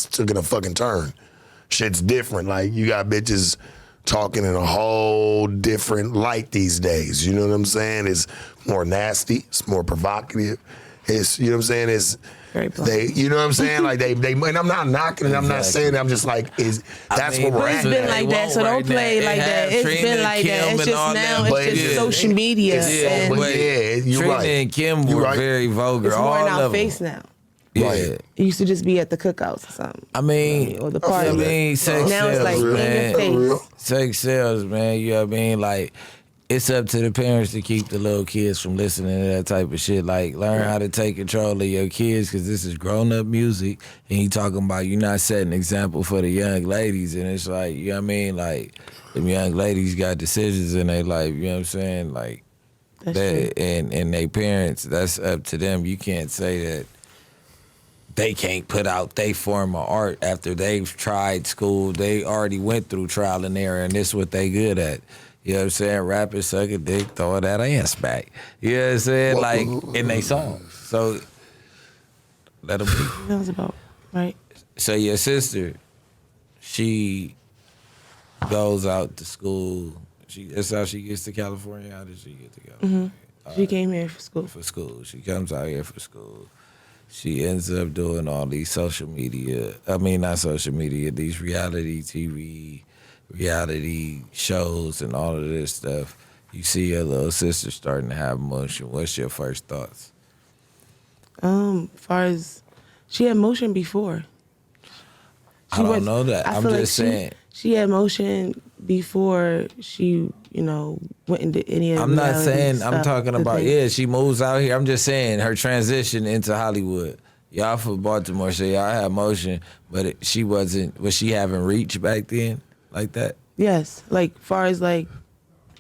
taking a fucking turn. Shit's different. Like you got bitches talking in a whole different light these days. You know what I'm saying? It's more nasty. It's more provocative. It's you know what I'm saying? It's Very blunt. you know what I'm saying? Like they and I'm not knocking it. I'm not Exactly. saying it. I'm just like that's mean, where we're But at. it's been They like that, won't so don't right play now. like It that. had It's Trina been and like Kim that. It's and just all now, them. it's just But social media. it's so- and but yeah, you're Trina right. and Kim You're were right. very vulgar. it's more all in our of them. face now. Yeah. Right. It used to just be at the cookouts or something. I mean, Or the I party. feel that. sex Now it's sells, like in man. your face. Real. Sex sells, man. You know what I mean? Like, it's up to the parents to keep the little kids from listening to that type of shit. Like, learn how to take control of your kids because this is grown-up music. And he talking about you not setting an example for the young ladies. And it's like, you know what I mean? Like, them young ladies got decisions in their life, you know what I'm saying? Like, That's true. and they parents, that's up to them. You can't say that they can't put out their form of art after they've tried school. They already went through trial and error, and this is what they good at. You know what I'm saying? Rapping, suck a dick, throw that ass back. You know what I'm saying? Like, in they songs. So, let them be. That was about right. So your sister, she goes out to school. That's how she gets to California. How did she get to California? She came here for school. For school. She comes out here for school. She ends up doing all these social media. I mean, not social media. These reality TV, reality shows, and all of this stuff. You see your little sister starting to have motion. What's your first thoughts? Far as she had motion before. I don't know that. I'm feel just saying. She had motion before she, went into any of the I'm not reality saying, I'm stuff, talking 'cause about, they- yeah, she moves out here. I'm just saying her transition into Hollywood. Y'all from Baltimore, so y'all have motion, but she wasn't, was she having reach back then like that? Yes, like far as like,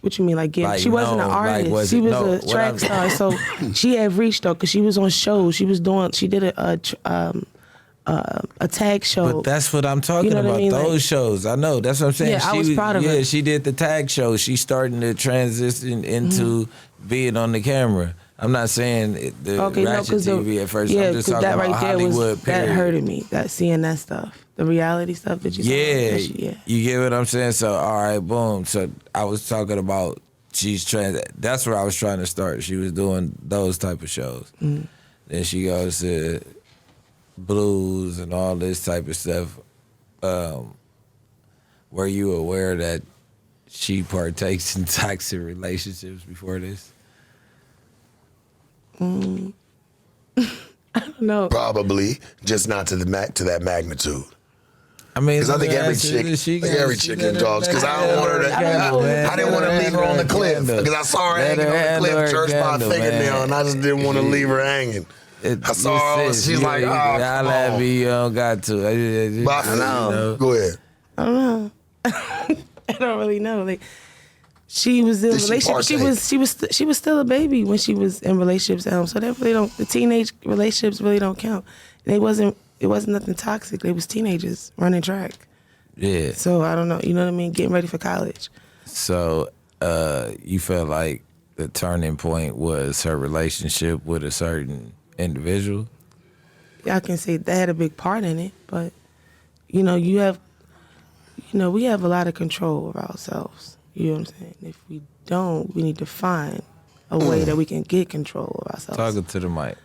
what you mean, like, yeah, Like, she wasn't an no, like, artist. was She it- was no, a what track I'm- star, so she had reached though, cause she was on shows. She did a tag show. But that's what I'm talking You know what I about. mean? Those Like- shows. I know. That's what I'm saying. Yeah, I was proud of her. Yeah, she did the tag show. She's starting to transition into being on the camera. I'm not saying the Ratchet TV at first. I'm just talking that about right there Hollywood. was that period. hurted me. That seeing that stuff, the reality stuff that you saw. Yeah, That shit, yeah. you get what I'm saying? So, all right, boom. So, I was talking about that's where I was trying to start. She was doing those type of shows. Mm-hmm. Then she goes to blues and all this type of stuff. Were you aware that she partakes in toxic relationships before this? I don't know. Probably, just not to that magnitude. I mean, because I think every chick can talk. Because I don't want her to. I didn't want to leave her on the cliff because I saw her hanging on the cliff, church by a fingernail, and I just didn't want to leave her hanging. I saw her. She's like, "Oh, y'all let me. You don't got to." Go ahead. I don't know. I don't really know. Like, she was in a relationship. She was still a baby when she was in relationships. So that really don't. The teenage relationships really don't count. And it wasn't nothing toxic. They was teenagers running track. Yeah. So I don't know. You know what I mean? Getting ready for college. So you felt like the turning point was her relationship with a certain individual? I can say that had a big part in it, but we have a lot of control over ourselves. You know what I'm saying? If we don't, we need to find a way that we can get control of ourselves. Talking to the mic.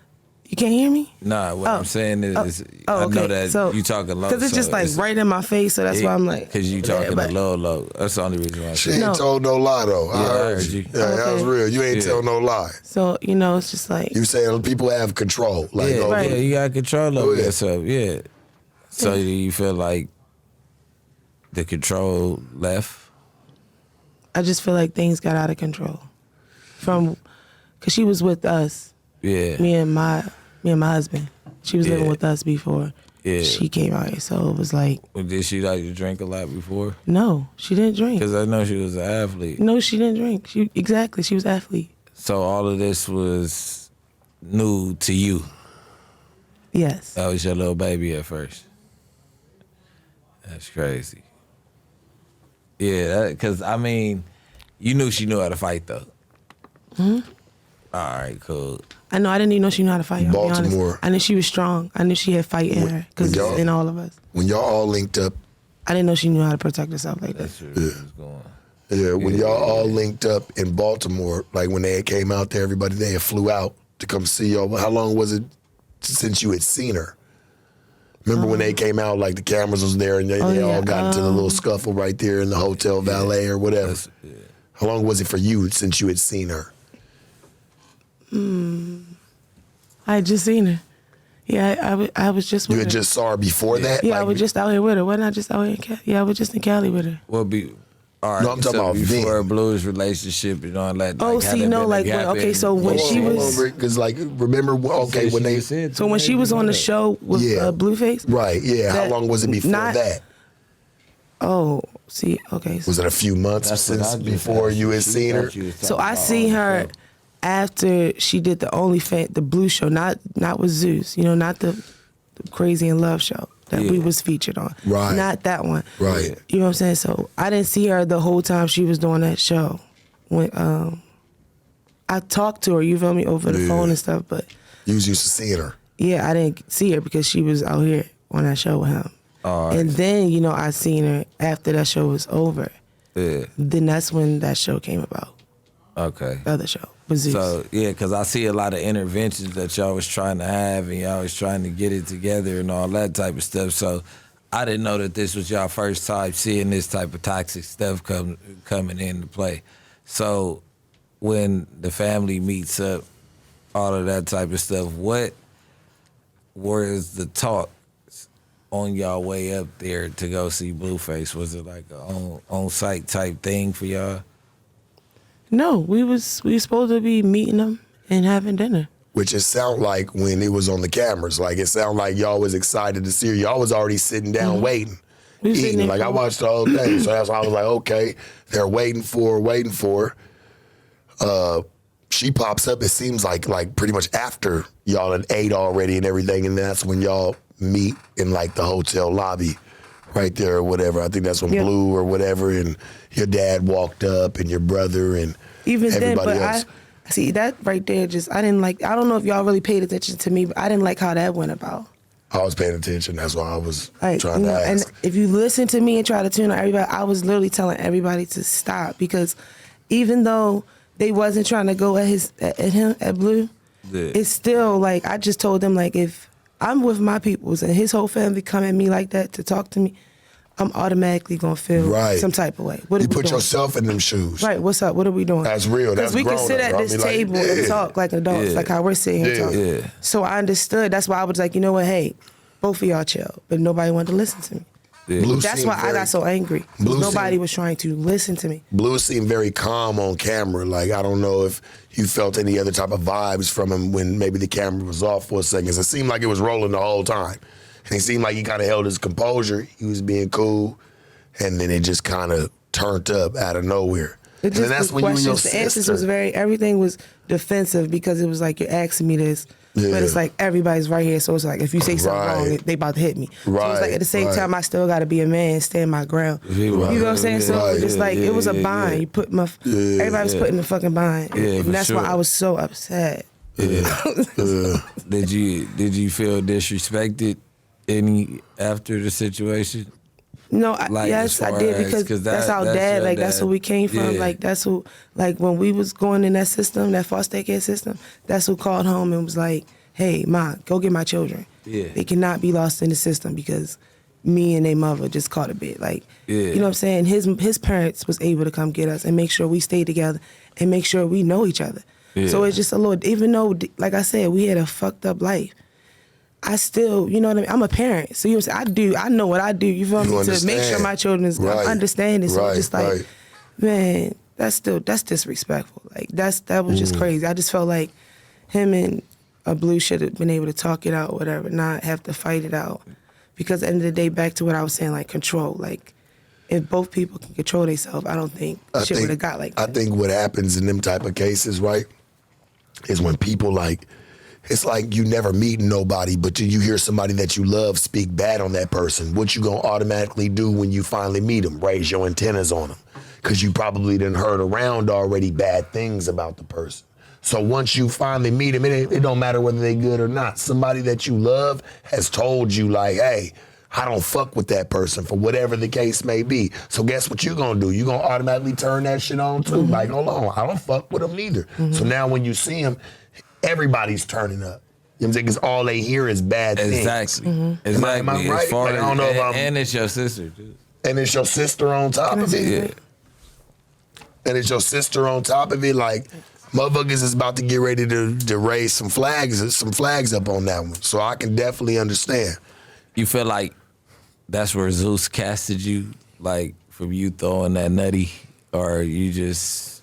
You can't hear me? Nah, what I'm saying is, I know that you talking low. Because it's just like right in my face, so that's why I'm like. Because you talking low. That's the only reason why. She ain't told no lie, though. I heard you. Yeah, that was real. You ain't tell no lie. So, it's just like. You saying people have control. Like, yeah, you got control over yourself, yeah. So do you feel like the control left? I just feel like things got out of control. Because she was with us. Yeah. Me and my husband. She was living with us before she came out here. So it was like. Did she like to drink a lot before? No, she didn't drink. Because I know she was an athlete. No, she didn't drink. She was an athlete. So all of this was new to you? Yes. That was your little baby at first? That's crazy. Yeah, because, I mean, you knew she knew how to fight, though. Mm-hmm. All right, cool. I know. I didn't even know she knew how to fight. Baltimore. I knew she was strong. I knew she had fight in her because it's in all of us. When y'all all linked up. I didn't know she knew how to protect herself like that. When y'all all linked up in Baltimore, like when they came out there, everybody there flew out to come see y'all. How long was it since you had seen her? Remember when they came out, like the cameras was there and they all got into the little scuffle right there in the hotel valet or whatever. How long was it for you since you had seen her? I had just seen her. Yeah, I was just with her. You had just saw her before that? Yeah, I was just out here with her. Wasn't I just out here in Cali? Yeah, I was just in Cali with her. All right, no, I'm talking about before Blue's relationship and all that. So when she was... Because, remember, when they... So when she was on the show with BlueFace? Right, yeah. How long was it before that? Oh, see, okay. Was it a few months before you had seen her? So I seen her after she did the OnlyFans, the Blue show, not with Zeus, not the Crazy in Love show that we was featured on. Right. Not that one. Right. You know what I'm saying? So I didn't see her the whole time she was doing that show. When I talked to her, you feel me, over the phone and stuff, but... You was used to seeing her. Yeah, I didn't see her because she was out here on that show with him. Right. And then, I seen her after that show was over. Yeah. Then that's when that show came about. Okay. The other show with Zeus. So, because I see a lot of interventions that y'all was trying to have and y'all was trying to get it together and all that type of stuff. So, I didn't know that this was y'all first time seeing this type of toxic stuff coming into play. So, when the family meets up, all of that type of stuff, what was the talk on y'all way up there to go see BlueFace? Was it like a on-site type thing for y'all? No, we was supposed to be meeting them and having dinner. Which it sounded like when it was on the cameras. Like, it sounded like y'all was excited to see her. Y'all was already sitting down waiting, eating. Like, I watched the whole thing. So that's why I was like, okay, they're waiting for her. She pops up, it seems like pretty much after y'all had ate already and everything, and that's when y'all meet in, the hotel lobby right there or whatever. I think that's when Blue or whatever, and your dad walked up and your brother and even everybody then, else. I see that right there. I didn't like. I don't know if y'all really paid attention to me, but I didn't like how that went about. I was paying attention. That's why I was trying to ask. And if you listen to me and try to tune out everybody, I was literally telling everybody to stop because even though they wasn't trying to go at Blue, it's still I just told them if I'm with my peoples and his whole family come at me like that to talk to me, I'm automatically gonna feel some type of way. What you put yourself in them shoes. Right, what's up? What are we doing? That's real. That's we can sit at this table and talk like adults, like how we're sitting here talking. Yeah. So I understood. That's why I was like, you know what, hey, both of y'all chill. But nobody wanted to listen to me. Blue That's seemed why I got so angry. Nobody was trying to listen to me. Blue seemed very calm on camera. Like, I don't know if you felt any other type of vibes from him when maybe the camera was off for a second. It seemed like it was rolling the whole time. And it seemed like he kind of held his composure. He was being cool. And then it just kind of turned up out of nowhere. It just, and then that's the when questions, you and your the answers sister. was everything was defensive because it was like, you're asking me this. Yeah. But it's like, everybody's right here. So it's like, if you say something wrong, they about to hit me. So it's like, at the same time, I still got to be a man, stand my ground. You know what I'm saying? So it's like, it was a bind. You put everybody was putting the fucking bind. Yeah, and that's why I was so upset. Did you feel disrespected any after the situation? No, Like, yes, as I far did as- because 'cause that's our that's dad. your Like, that's dad. who we came from. Yeah. Like, that's who, like, when we was going in that system, that foster care system, that's who called home and was like, hey, Ma, go get my children. Yeah. They cannot be lost in the system because me and their mother just caught a bit. Like, you know what I'm saying? His parents was able to come get us and make sure we stay together and make sure we know each other. Yeah. So it's just a little, even though, like I said, we had a fucked up life. I still, you know what I mean? I'm a parent. So you know what I'm saying? I know what I do, you feel me? To make sure my children is understanding. So it's just like, man, that's disrespectful. Like, that was just crazy. I just felt like him and Blue should have been able to talk it out or whatever, not have to fight it out. Because at the end of the day, back to what I was saying, like, control. Like, if both people can control themselves, I don't think shit would have got like that. I think what happens in them type of cases, right, is when people, like, it's like you never meet nobody, but you hear somebody that you love speak bad on that person. What you gonna automatically do when you finally meet them? Raise your antennas on them. Because you probably done heard around already bad things about the person. So once you finally meet them, it don't matter whether they good or not. Somebody that you love has told you, like, hey, I don't fuck with that person for whatever the case may be. So guess what you gonna do? You gonna automatically turn that shit on too. Like, hold on, I don't fuck with them neither. So now when you see them, everybody's turning up. You know what I'm saying? Because all they hear is bad things. Exactly. Am I right? As far Like, I don't know if I'm- and it's your sister, too. And it's your sister on top of it. Yeah. And it's your sister on top of it. Like, motherfuckers is about to get ready to raise some flags up on that one. So I can definitely understand. You feel like that's where Zeus casted you, like, from you throwing that nutty, or you just...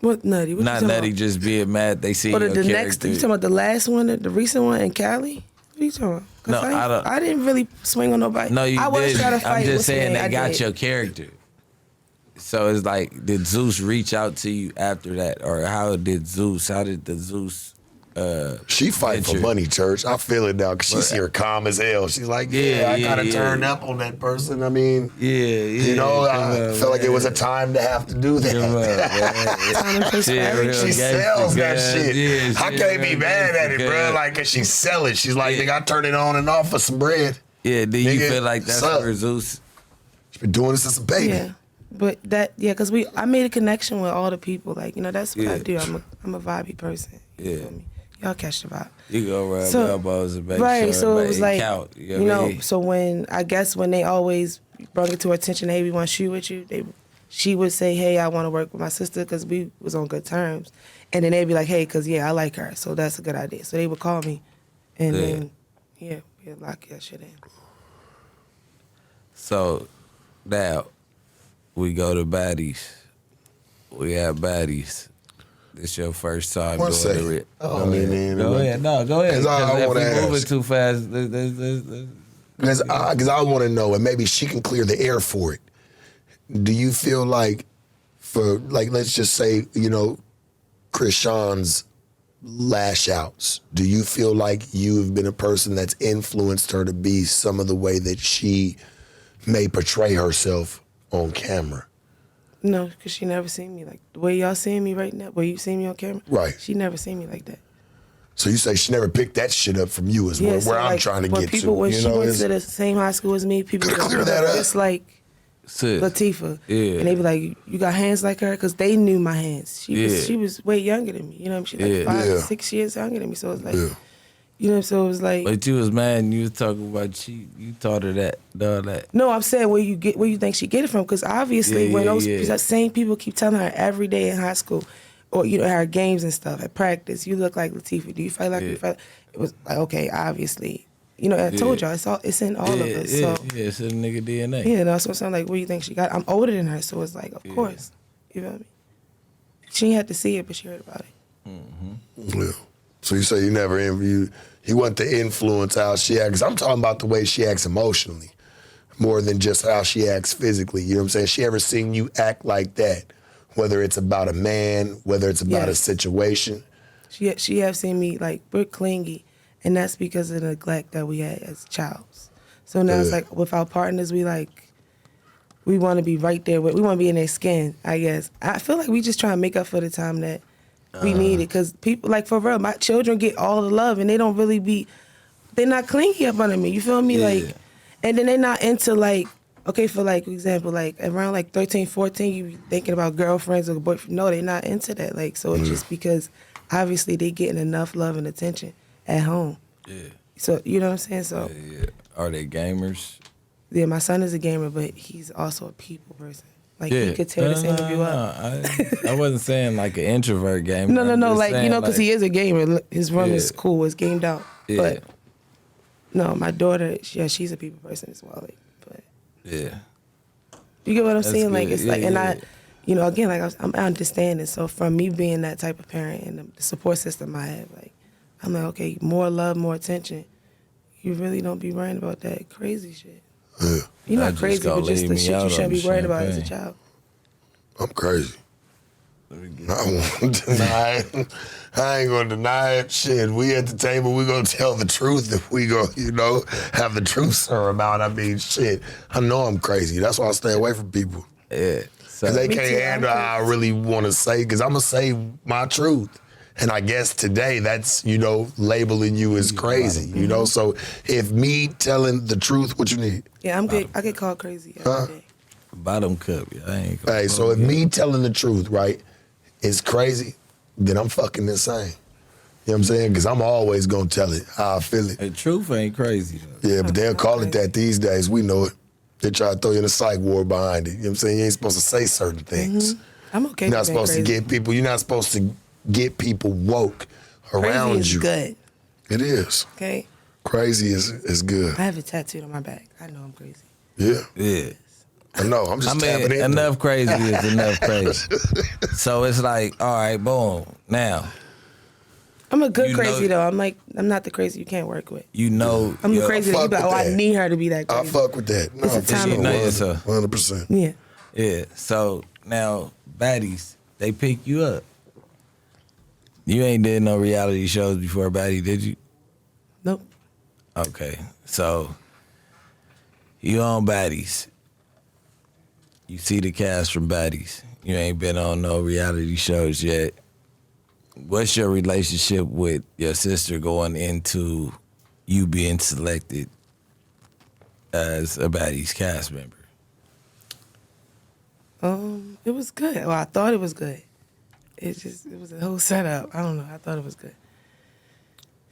What nutty? What Not you nutty, talking just being mad they see about? your Or the character. next, you talking about the last one, the recent one in Cali? What are you talking about? 'Cause No, I don't- I didn't really swing on nobody. No, you I was did. trying to fight I'm just with saying somebody. they I got did. your character. So it's like, did Zeus reach out to you after that? Or how did the Zeus... She fight for venture? money, church. I feel it now because she's here calm as hell. She's like, I kind of turned up on that person. I mean, you know, I felt like it was a time to have to do that. She sells that shit. Yeah, I can't be mad at it, bro. Like, cause she sell it. She's like, nigga, I turn it on and off for some bread. Yeah, do you Nigga, feel like that's suck. where Zeus... She's been doing this since a baby. Yeah, but because I made a connection with all the people. Like, you know, that's what I do. I'm a vibey person. You feel me? Y'all catch the vibe. You go rub elbows and make right, sure so it was like, count. You know, so when they always brought it to her attention, hey, we want to shoot with you, she would say, hey, I want to work with my sister because we was on good terms. And then they'd be like, hey, because, I like her, so that's a good idea. So they would call me, and then, we'd lock that shit in. So now we go to Baddies. We have Baddies. This your first time One doing second. it. Go ahead. Go ahead. No, go ahead. 'Cause I if wanna we moving ask. too fast, Because I want to know, and maybe she can clear the air for it. Do you feel like, let's just say, you know, Chrisean's lash outs, do you feel like you've been a person that's influenced her to be some of the way that she may portray herself on camera? No, because she never seen me like the way y'all seeing me right now, where you see me on camera. Right. She never seen me like that. So you say she never picked that shit up from you is where so I'm like, trying to when get people, to. When you she know, went to the same high school as me, people Gotta would clear that up. just like Latifah. Yeah. And they be like, you got hands like her? Because they knew my hands. She was way younger than me. You know what I'm saying? She like 5, 6 years younger than me. So it's like, you know, so it was like. But you was mad and you was talking about you taught her that, that. No, I'm saying where you think she get it from? Because obviously when those same people keep telling her every day in high school, or you know, at her games and stuff, at practice, you look like Latifah. Do you fight like you fight? It was like, okay, obviously, You know, I told y'all, it's in all of us. So it's in the nigga DNA. yeah, that's what I'm like, what do you think she got? I'm older than her, so it's like, of course. You feel me? She ain't had to see it, but she heard about it. Mm-hmm. Yeah. So you say you never interviewed, he wanted to influence how she acts. I'm talking about the way she acts emotionally more than just how she acts physically. You know what I'm saying? She ever seen you act like that? Whether it's about a man, whether it's about a situation. She have seen me, like, we're clingy, and that's because of the neglect that we had as childs. So now it's like, with our partners, we want to be right there. We want to be in their skin, I guess. I feel like we just try to make up for the time that we need it. Because people, like, for real, my children get all the love, and they don't really they're not clingy up under me. You feel me? Like, and then they're not into, like, okay, for, like, example, like, around, like, 13, 14, you be thinking about girlfriends or boyfriend. No, they're not into that. Like, so it's just because, obviously, they getting enough love and attention at home. Yeah. So, you know what I'm saying? So, Are they gamers? Yeah, my son is a gamer, but he's also a people person. Like, he could tear this interview up. I wasn't saying, like, an introvert gamer. No, like, you know, because he is a gamer. His room is cool. It's gamed out. Yeah. But, no, my daughter, she's a people person as well. Like, but Yeah. you get what I'm saying? Good. Like, it's like, and I, you know, again, like, I'm understanding. So from me being that type of parent and the support system I have, like, I'm like, okay, more love, more attention. You really don't be worrying about that crazy shit. Yeah. You're not crazy, but just the shit you shouldn't be worried about as a child. I'm crazy. I won't deny it. I ain't gonna deny it. Shit, we at the table, we gonna tell the truth if we go, you know, have the truth sir about. I mean, shit, I know I'm crazy. That's why I stay away from people. Yeah. So, Because they can't handle how I really want to say, because I'm gonna say my truth. And I guess today that's, you know, labeling you as crazy, you know? So if me telling the truth, what you need? Yeah, I'm good. I get called crazy every day. Bottom cup. Yeah, I ain't Hey, so if me telling the truth, right, is crazy, then I'm fucking insane. You know what I'm saying? Because I'm always going to tell it how I feel it. The truth ain't crazy, though. Yeah, but they'll call it that these days. We know it. They try to throw you in a psych ward behind it. You know what I'm saying? You ain't supposed to say certain things. I'm okay You're not with being supposed crazy. to get people, you're not supposed to get people woke around Crazy is you. good, It is. okay? Crazy is good. I have it tattooed on my back. I know I'm crazy. Yeah. Yeah. I know. I'm just tapping in. Enough crazy is enough crazy. So it's like, all right, boom. Now, I'm a good You crazy, know- though. I'm not the crazy you can't work with. you know. I'm the your- crazy that you fuck be like, with I that. need her to be that I crazy. fuck with that. No, It's a time You know yourself. 100%. Yeah. Yeah. So now, Baddies, they pick you up. You ain't did no reality shows before Baddie, did you? Nope. Okay. So you on Baddies. You see the cast from Baddies. You ain't been on no reality shows yet. What's your relationship with your sister going into you being selected as a Baddies cast member? It was good. Well, I thought it was good. It was a whole setup. I don't know. I thought it was good.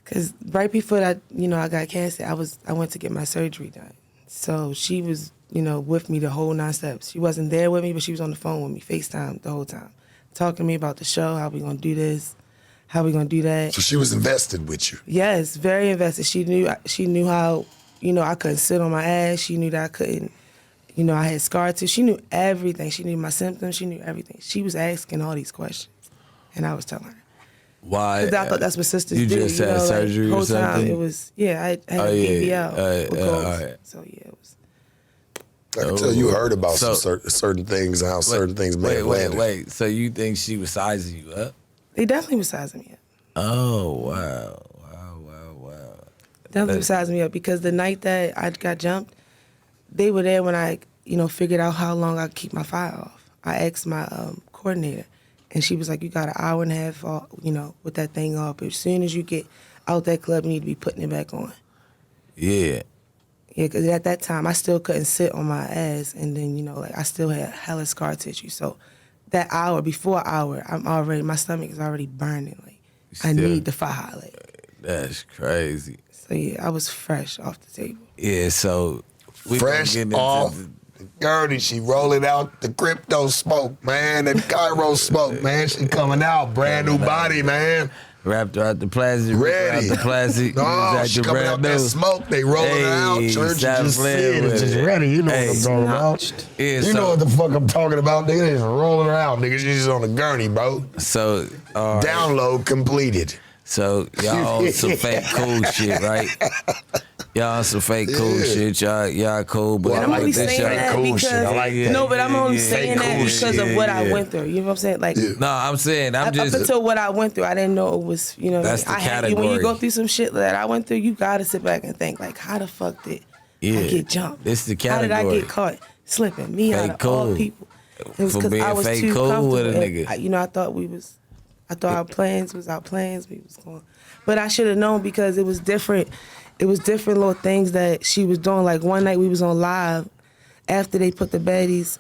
Cause right before I got casted, I went to get my surgery done. So she was, with me the whole 9 steps. She wasn't there with me, but she was on the phone with me, FaceTime the whole time, talking to me about the show, how we gonna do this, how we gonna do that. So she was invested with you. Yes, very invested. She knew how, I couldn't sit on my ass. She knew that I couldn't, I had scar tissue. She knew everything. She knew my symptoms. She knew everything. She was asking all these questions, and I was telling her. Why? 'Cause I thought that's what sisters you do. just had surgery the or whole time something? it was, I had Oh, a yeah. BBL with goals. all right. So yeah, it was. I can tell you heard about So- some certain things and how certain things may have landed. Wait. So you think she was sizing you up? They definitely was sizing me up. Oh, wow. Definitely was sizing me up because the night that I got jumped, they were there when I, figured out how long I could keep my fire off. I asked my coordinator, and she was like, "You got an hour and a half, with that thing off. But as soon as you get out that club, you need to be putting it back on." Yeah. Yeah, because at that time, I still couldn't sit on my ass, and then, I still had hella scar tissue. So that before hour, my stomach is already burning. Like, I Still- need the fire. Like, That's crazy. so yeah, I was fresh off the table. Yeah, so we gonna Fresh get into off. Gertie, she rolling out the crypto smoke, man. That Cairo smoke, man. She coming out. Brand new body, man. Wrapped her out the plastic. Ready. Out the plastic. No, she coming out that smoke. They rolling her out. Church just sitting. Just ready. You know what I'm talking about. Yeah, you know what the fuck I'm talking about, nigga. They just rolling her out, nigga. She's just on the gurney, bro. So, download completed. So y'all on some fake cool shit, right? Y'all on some fake cool shit. Y'all cool, but I'm only saying that cool because shit. I like that. no, but I'm only saying that cool because of what I went through. You know what I'm saying? Like, no, I'm saying I'm just up until what I went through, I didn't know it was. You know, that's the category. When you go through some shit that I went through, you gotta sit back and think, like, how the fuck did I get jumped? It's the category. How did I get caught slipping? Me fake out of cool. all people. It was For being I was fake too cool comfortable. with a nigga. I thought our plans was our plans. We was going, but I should have known because it was different. It was different little things that she was doing. Like one night we was on live after they put the Baddies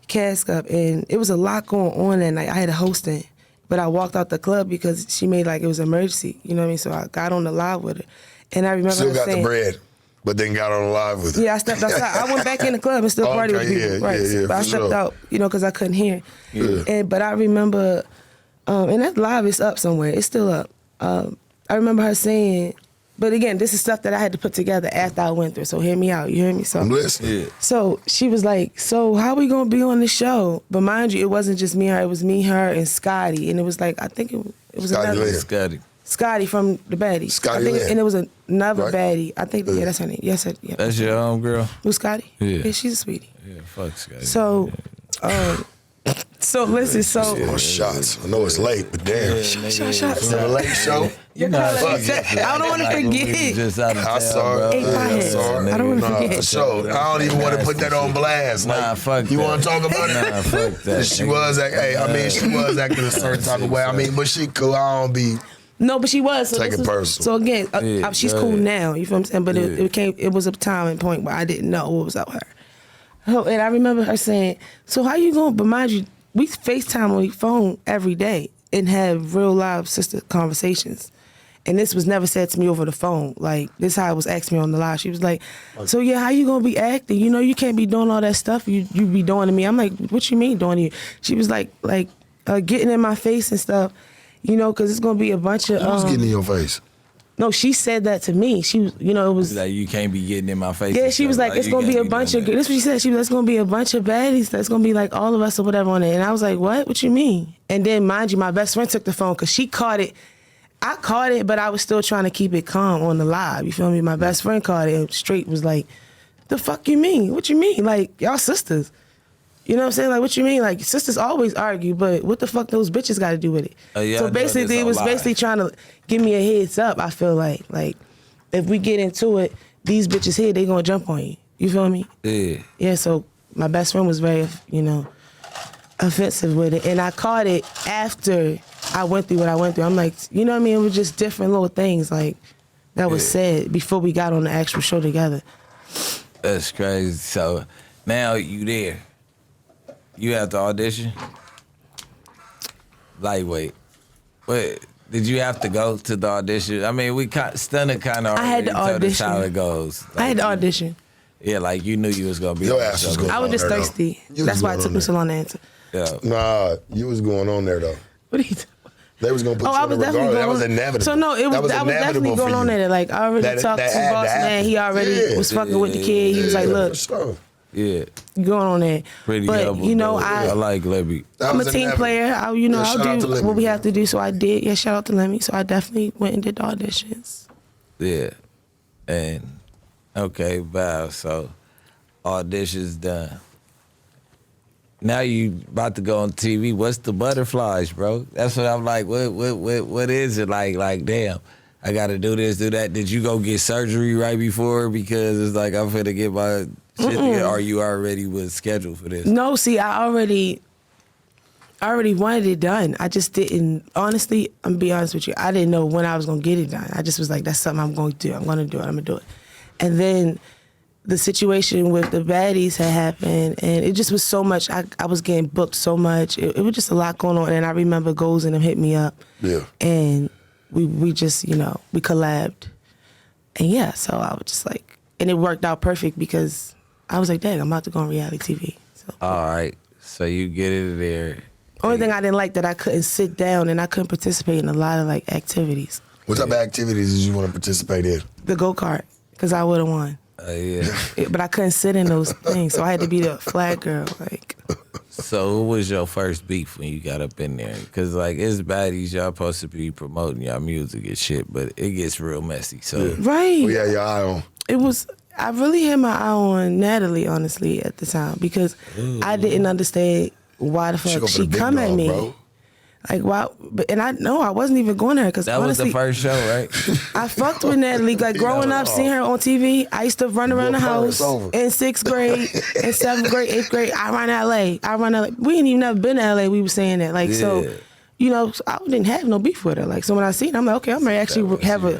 cask up, and it was a lot going on that night. I had a hosting, but I walked out the club because she made like it was an emergency. You know what I mean? So I got on the live with her, and I remember Still her got saying, the bread, but then got on the live with her. Yeah, I stepped outside. I went back in the club and still party with people. Yeah, but I stepped out, you know, because I couldn't hear. Yeah. But I remember, and that live is up somewhere. It's still up. I remember her saying, but again, this is stuff that I had to put together after I went through. So hear me out. You hear me? So I'm listening. So she was like, so how we gonna be on the show? But mind you, it wasn't just me and her. It was me, her, and Scotty. And it was like, I think it was Scotty another Lynn. Scotty from the Baddies. Scotty I think, Lynn. and it was another Right? baddie. I think, yeah, that's her name. Yes, yeah. That's your girl. Who's Scotty? Yeah. She's a sweetie. Yeah, fuck Scotty. So, so listen, so More shots. I know it's late, but damn. shut. It's a late show. You know, I don't want to forget. Just out of I town, saw bro. it. Hey, I saw it. I don't wanna Nah, forget. for sure. I don't even want to put that on blast. Nah, Like, fuck you that. want to talk about it? Nah, fuck that. She was she was acting a certain type of way. I mean, but she cool. I don't be. No, but she was. So Take this it was- personal. So again, Yeah, she's go cool ahead. now. You feel what I'm saying? But it was a time and point where I didn't know what was up with her. Oh, and I remember her saying, "So how you going?" But mind you, we FaceTime on the phone every day and have real live sister conversations. And this was never said to me over the phone. Like, this how it was asked me on the live. She was like, so yeah, how you gonna be acting? You know, you can't be doing all that stuff you be doing to me. I'm like, what you mean doing to you? She was like getting in my face and stuff, you know, because it's gonna be a bunch of... Who's getting in your face? No, she said that to me. She was, you know, it was... Like, you can't be getting in my face. Yeah, and she was stuff. like, it's you gonna be can't a bunch of... doing That's what she said. She was, it's gonna be a bunch of baddies. That's gonna be like all of us or whatever on it. And I was like, what? What you mean? And then, mind you, my best friend took the phone because she caught it. I caught it, but I was still trying to keep it calm on the live. You feel me? My best friend caught it and straight was like, the fuck you mean? What you mean? Like, y'all sisters. You know what I'm saying? Like, what you mean? Like, sisters always argue, but what the fuck those bitches got to do with it? Yeah, So I know basically, this it a was lie. basically trying to give me a heads up, I feel like. Like, if we get into it, these bitches here, they gonna jump on you. You feel me? Yeah. Yeah, so my best friend was very, you know, offensive with it. And I caught it after I went through what I went through. I'm like, you know what I mean? It was just different little things, like, that was said before we got on the actual show together. That's crazy. So now you there. You have to audition? Lightweight. What did you have to go to the audition? I mean, Stunner kind of I had to told us how audition. it goes. I had to Like, audition. Yeah, like you knew you was gonna be. Your on the ass was show. going I was on just there, though. thirsty. You was That's why it going took on me so long to answer. Yeah. Nah, you was going on there though. What are you doing? They was gonna put Oh, you I on was there definitely regardless. going That was on. inevitable. So no, That I was definitely inevitable going for on you. there. Like, I already talked that to had to Boss Man. He happen. already Yeah. was fucking with the kid. He was like, Yeah, look, for sure. Yeah. you going on there. Pretty But, humble, you know, though. I like Lebby. That I'm a was team inevitable. player. Yeah, I'll shout out to do Lemmy, what we man. have to do. So I did. Yeah, shout out to Lemmy. So I definitely went and did the auditions. Yeah. And okay, wow. So auditions done. Now you about to go on TV. What's the butterflies, bro? That's what I'm like. What is it like? Like, damn, I got to do this, do that. Did you go get surgery right before because it's like I'm finna get my shit together? Or you already was scheduled for this? No, see, I already wanted it done. I just didn't. Honestly, I'm gonna be honest with you. I didn't know when I was gonna get it done. I just was like, that's something I'm going to do. I'm gonna do it. I'm gonna do it. And then the situation with the Baddies had happened, and it just was so much. I was getting booked so much. It was just a lot going on. And I remember Goals and them hit me up. Yeah. And we just, you know, we collabed. And yeah, so I was just like, and it worked out perfect because I was like, dang, I'm about to go on reality TV. So All right. So you get it there. Only thing I didn't like that I couldn't sit down and I couldn't participate in a lot of like activities. What type of activities did you want to participate in? The go-kart, because I would have won. Yeah. But I couldn't sit in those things, so I had to be the flag girl. Like, So what was your first beef when you got up in there? Because, like, it's Baddies. Y'all supposed to be promoting y'all music and shit, but it gets real messy. So right. Well, yeah, your eye on. It was, I really had my eye on Natalie, honestly, at the time, because I didn't understand why the She fuck go for she the big come at dog, me. bro. Like, why? And I know I wasn't even going there because that was honestly, the first show, right? I fucked with Natalie. Like, growing up, seeing her on TV, I used to run around the house in 6th grade, in 7th grade, 8th grade. I run LA. We ain't even never been to LA. We were saying that. Like, so, you know, I didn't have no beef with her. Like, so when I seen her, I'm like, okay, I'm ready to actually have a,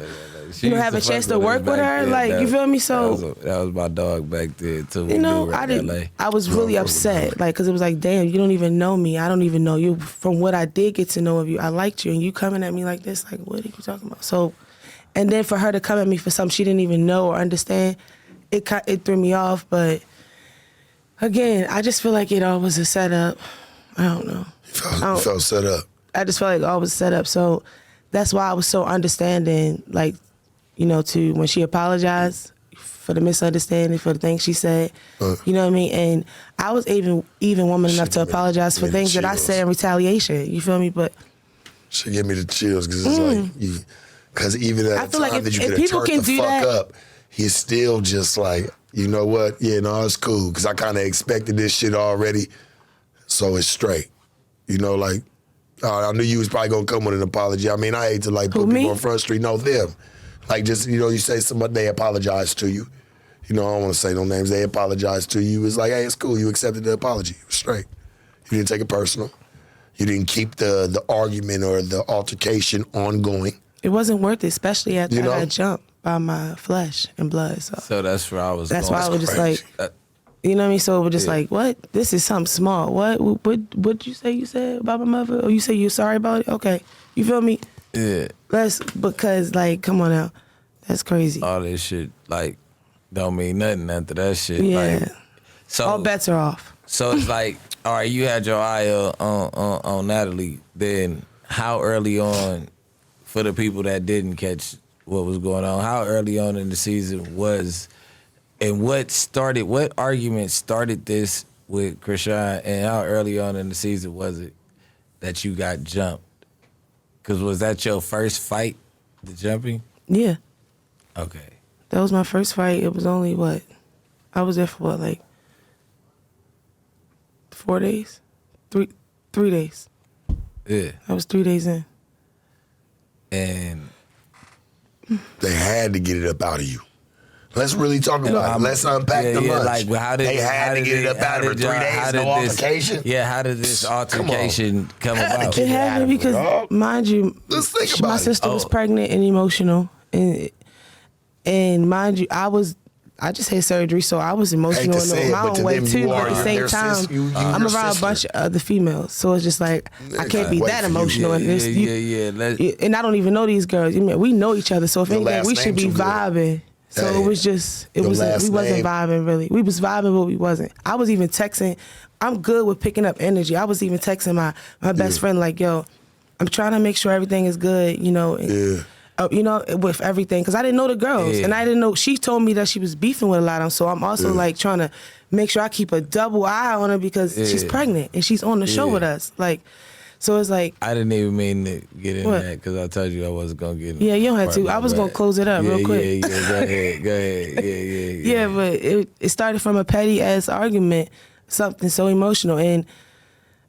have a chance to work with her. Like, you feel me? So that was my dog back there too. you know, I was really upset, like, because it was like, damn, you don't even know me. I don't even know you. From what I did get to know of you, I liked you, and you coming at me like this, like, what are you talking about? So, and then for her to come at me for something she didn't even know or understand, it threw me off. But again, I just feel like it all was a setup. I don't know. You felt set up. I just felt like it all was set up. So that's why I was so understanding, like, you know, to when she apologized for the misunderstanding, for the things she said, you know what I mean? And I was even woman enough to apologize for things that I said in retaliation, you feel me? But she gave me the chills because it's like, because even at the time that you could have turned the fuck up, he's still just like, you know what? Yeah, no, it's cool because I kind of expected this shit already, so it's straight. You know, like, I knew you was probably going to come with an apology. I mean, I hate to like put people on Front Street, no, them. Like, just, you know, you say somebody, they apologize to you. You know, I don't want to say no names. They apologize to you. It's like, hey, it's cool. You accepted the apology. It was straight. You didn't take it personal. You didn't keep the argument or the altercation ongoing. It wasn't worth it, especially after I got jumped by my flesh and blood. So that's where I was That's going. why I was just like, you know what I mean? So it was just like, what? This is something small. What you say you said about my mother? Or you say you're sorry about it? Okay. You feel me? Yeah. Because, like, come on now. That's crazy. All this shit, like, don't mean nothing after that shit. Yeah. Like, so, all bets are off. So it's like, all right, you had your eye on Natalie. Then how early on, for the people that didn't catch what was going on, how early on in the season was, and what argument started this with Chrisean, and how early on in the season was it that you got jumped? Because was that your first fight, the jumping? Yeah. Okay. That was my first fight. It was only, I was there for, like, 4 days? 3 days. Yeah. I was 3 days in. And they had to get it up out of you. Let's really talk about it. Let's unpack the lunch. Like, how did they had to get it up out of her 3 days, no altercation? Yeah, how did this altercation come about? It happened because, mind you, my sister was pregnant and emotional. And mind you, I just had surgery, so I was emotional in my own way too. But at the same time, I'm around a bunch of other females, so it's just like I can't be that emotional. And I don't even know these girls. We know each other, so if anything, we should be vibing. So it was just, we wasn't vibing really. We was vibing, but we wasn't. I was even texting. I'm good with picking up energy. I was even texting my best friend like, yo, I'm trying to make sure everything is good, you know. You know, with everything, because I didn't know the girls, and I didn't know. She told me that she was beefing with a lot of them, so I'm also like trying to make sure I keep a double eye on her because she's pregnant and she's on the show with us. Like, so it's like I didn't even mean to get in that because I told you I wasn't gonna get in. Yeah, you don't have to. I was gonna close it up real quick. Yeah, go ahead. Yeah, but it started from a petty ass argument, something so emotional, and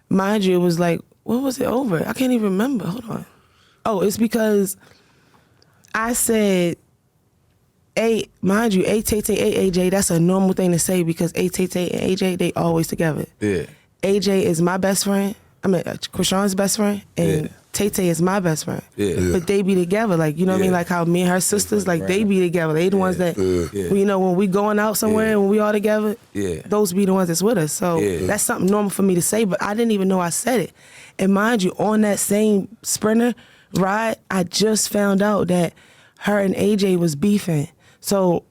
mind you, it was like, what was it over? I can't even remember. Hold on. Oh, it's because I said, mind you, Tay, AJ, that's a normal thing to say because Tay and AJ, they always together. Yeah. AJ is my best friend. I mean, Chrisean's best friend, and Tay is my best friend. Yeah. But they be together, like, you know what I mean? Like how me and her sisters, like, they be together. They the ones that, you know, when we going out somewhere, when we all together, those be the ones that's with us. So that's something normal for me to say, but I didn't even know I said it. And mind you, on that same Sprinter ride, I just found out that her and AJ was beefing. So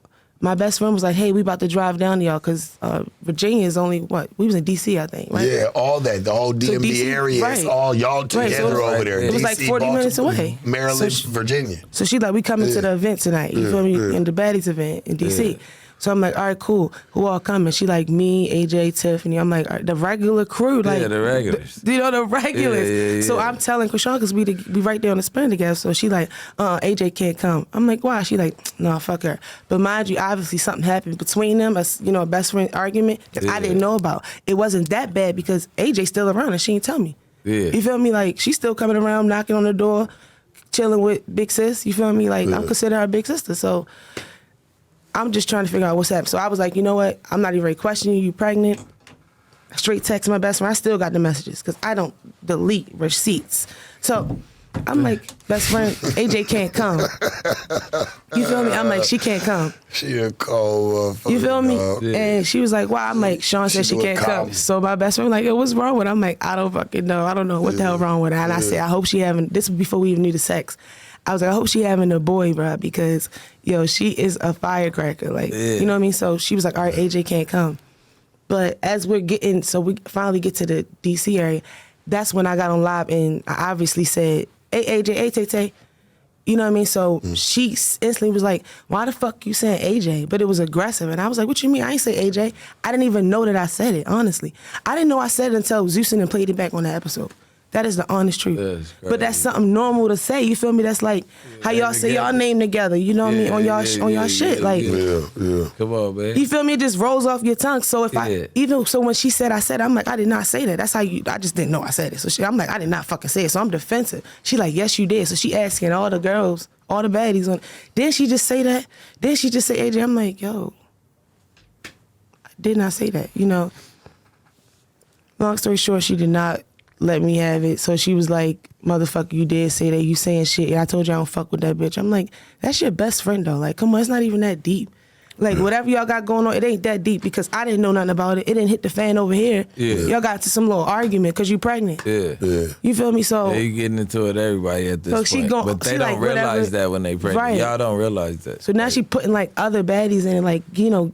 my best friend was like, hey, we about to drive down to y'all because Virginia is only, we was in D.C., I think, right? Yeah, all that, the whole DMV DC, area, right. it's all y'all together over there. It was like 40 minutes away. Maryland, Virginia. So she like, we coming to the event tonight, you feel me, in the Baddies event in D.C. So I'm like, all right, cool. Who all coming? She like, me, AJ, Tiffany. I'm like, all right, the regular crew. Like, the regulars. The regulars. Yeah. So I'm telling Chrisean, because we right there on the spin together. So she like, AJ can't come. I'm like, why? She like, no, fuck her. But mind you, obviously something happened between them, a best friend argument that I didn't know about. It wasn't that bad because AJ still around and she didn't tell me. Yeah. You feel me? Like, she's still coming around, knocking on the door, chilling with big sis. You feel me? Like, I'm considered her big sister. So I'm just trying to figure out what's happening. So I was like, you know what? I'm not even really questioning you pregnant. Straight text my best friend. I still got the messages because I don't delete receipts. So I'm like, best friend, AJ can't come. You feel me? I'm like, she can't come. She a cold You feel me? Yeah. And she was like, why? I'm like, Sean said she can't come. So my best friend was like, yo, what's wrong with her? I'm like, I don't fucking know. I don't know what the hell wrong with her. And I said, I hope she having, this was before we even knew the sex. I was like, I hope she having a boy, bro, because, yo, she is a firecracker. Like, you know what I mean? So she was like, all right, AJ can't come. But as we're getting, so we finally get to the D.C. area, that's when I got on live and I obviously said, hey, AJ, hey, Tay. You know what I mean? So she instantly was like, why the fuck you saying AJ? But it was aggressive. And I was like, what you mean? I ain't say AJ. I didn't even know that I said it, honestly. I didn't know I said it until Zeus and played it back on the episode. That is the honest truth. But that's something normal to say. You feel me? That's like how y'all say y'all name together. You know what I mean? On y'all shit. Like, Come on, man. you feel me? It just rolls off your tongue. So if so when she said I said it, I'm like, I did not say that. That's how I just didn't know I said it. So I'm like, I did not fucking say it. So I'm defensive. She like, yes, you did. So she asking all the girls, all the baddies on. Didn't she just say that? Didn't she just say AJ? I'm like, yo, I did not say that. You know. Long story short, she did not let me have it. So she was like, motherfucker, you did say that. You saying shit. Yeah, I told you I don't fuck with that bitch. I'm like, that's your best friend, though. Like, come on, it's not even that deep. Like, whatever y'all got going on, it ain't that deep because I didn't know nothing about it. It didn't hit the fan over here. Y'all got to some little argument because you pregnant. You feel me? So they getting into it, everybody at this point. But they don't realize that when they pregnant. Right. Y'all don't realize that. So now she putting, like, other baddies in, like, you know,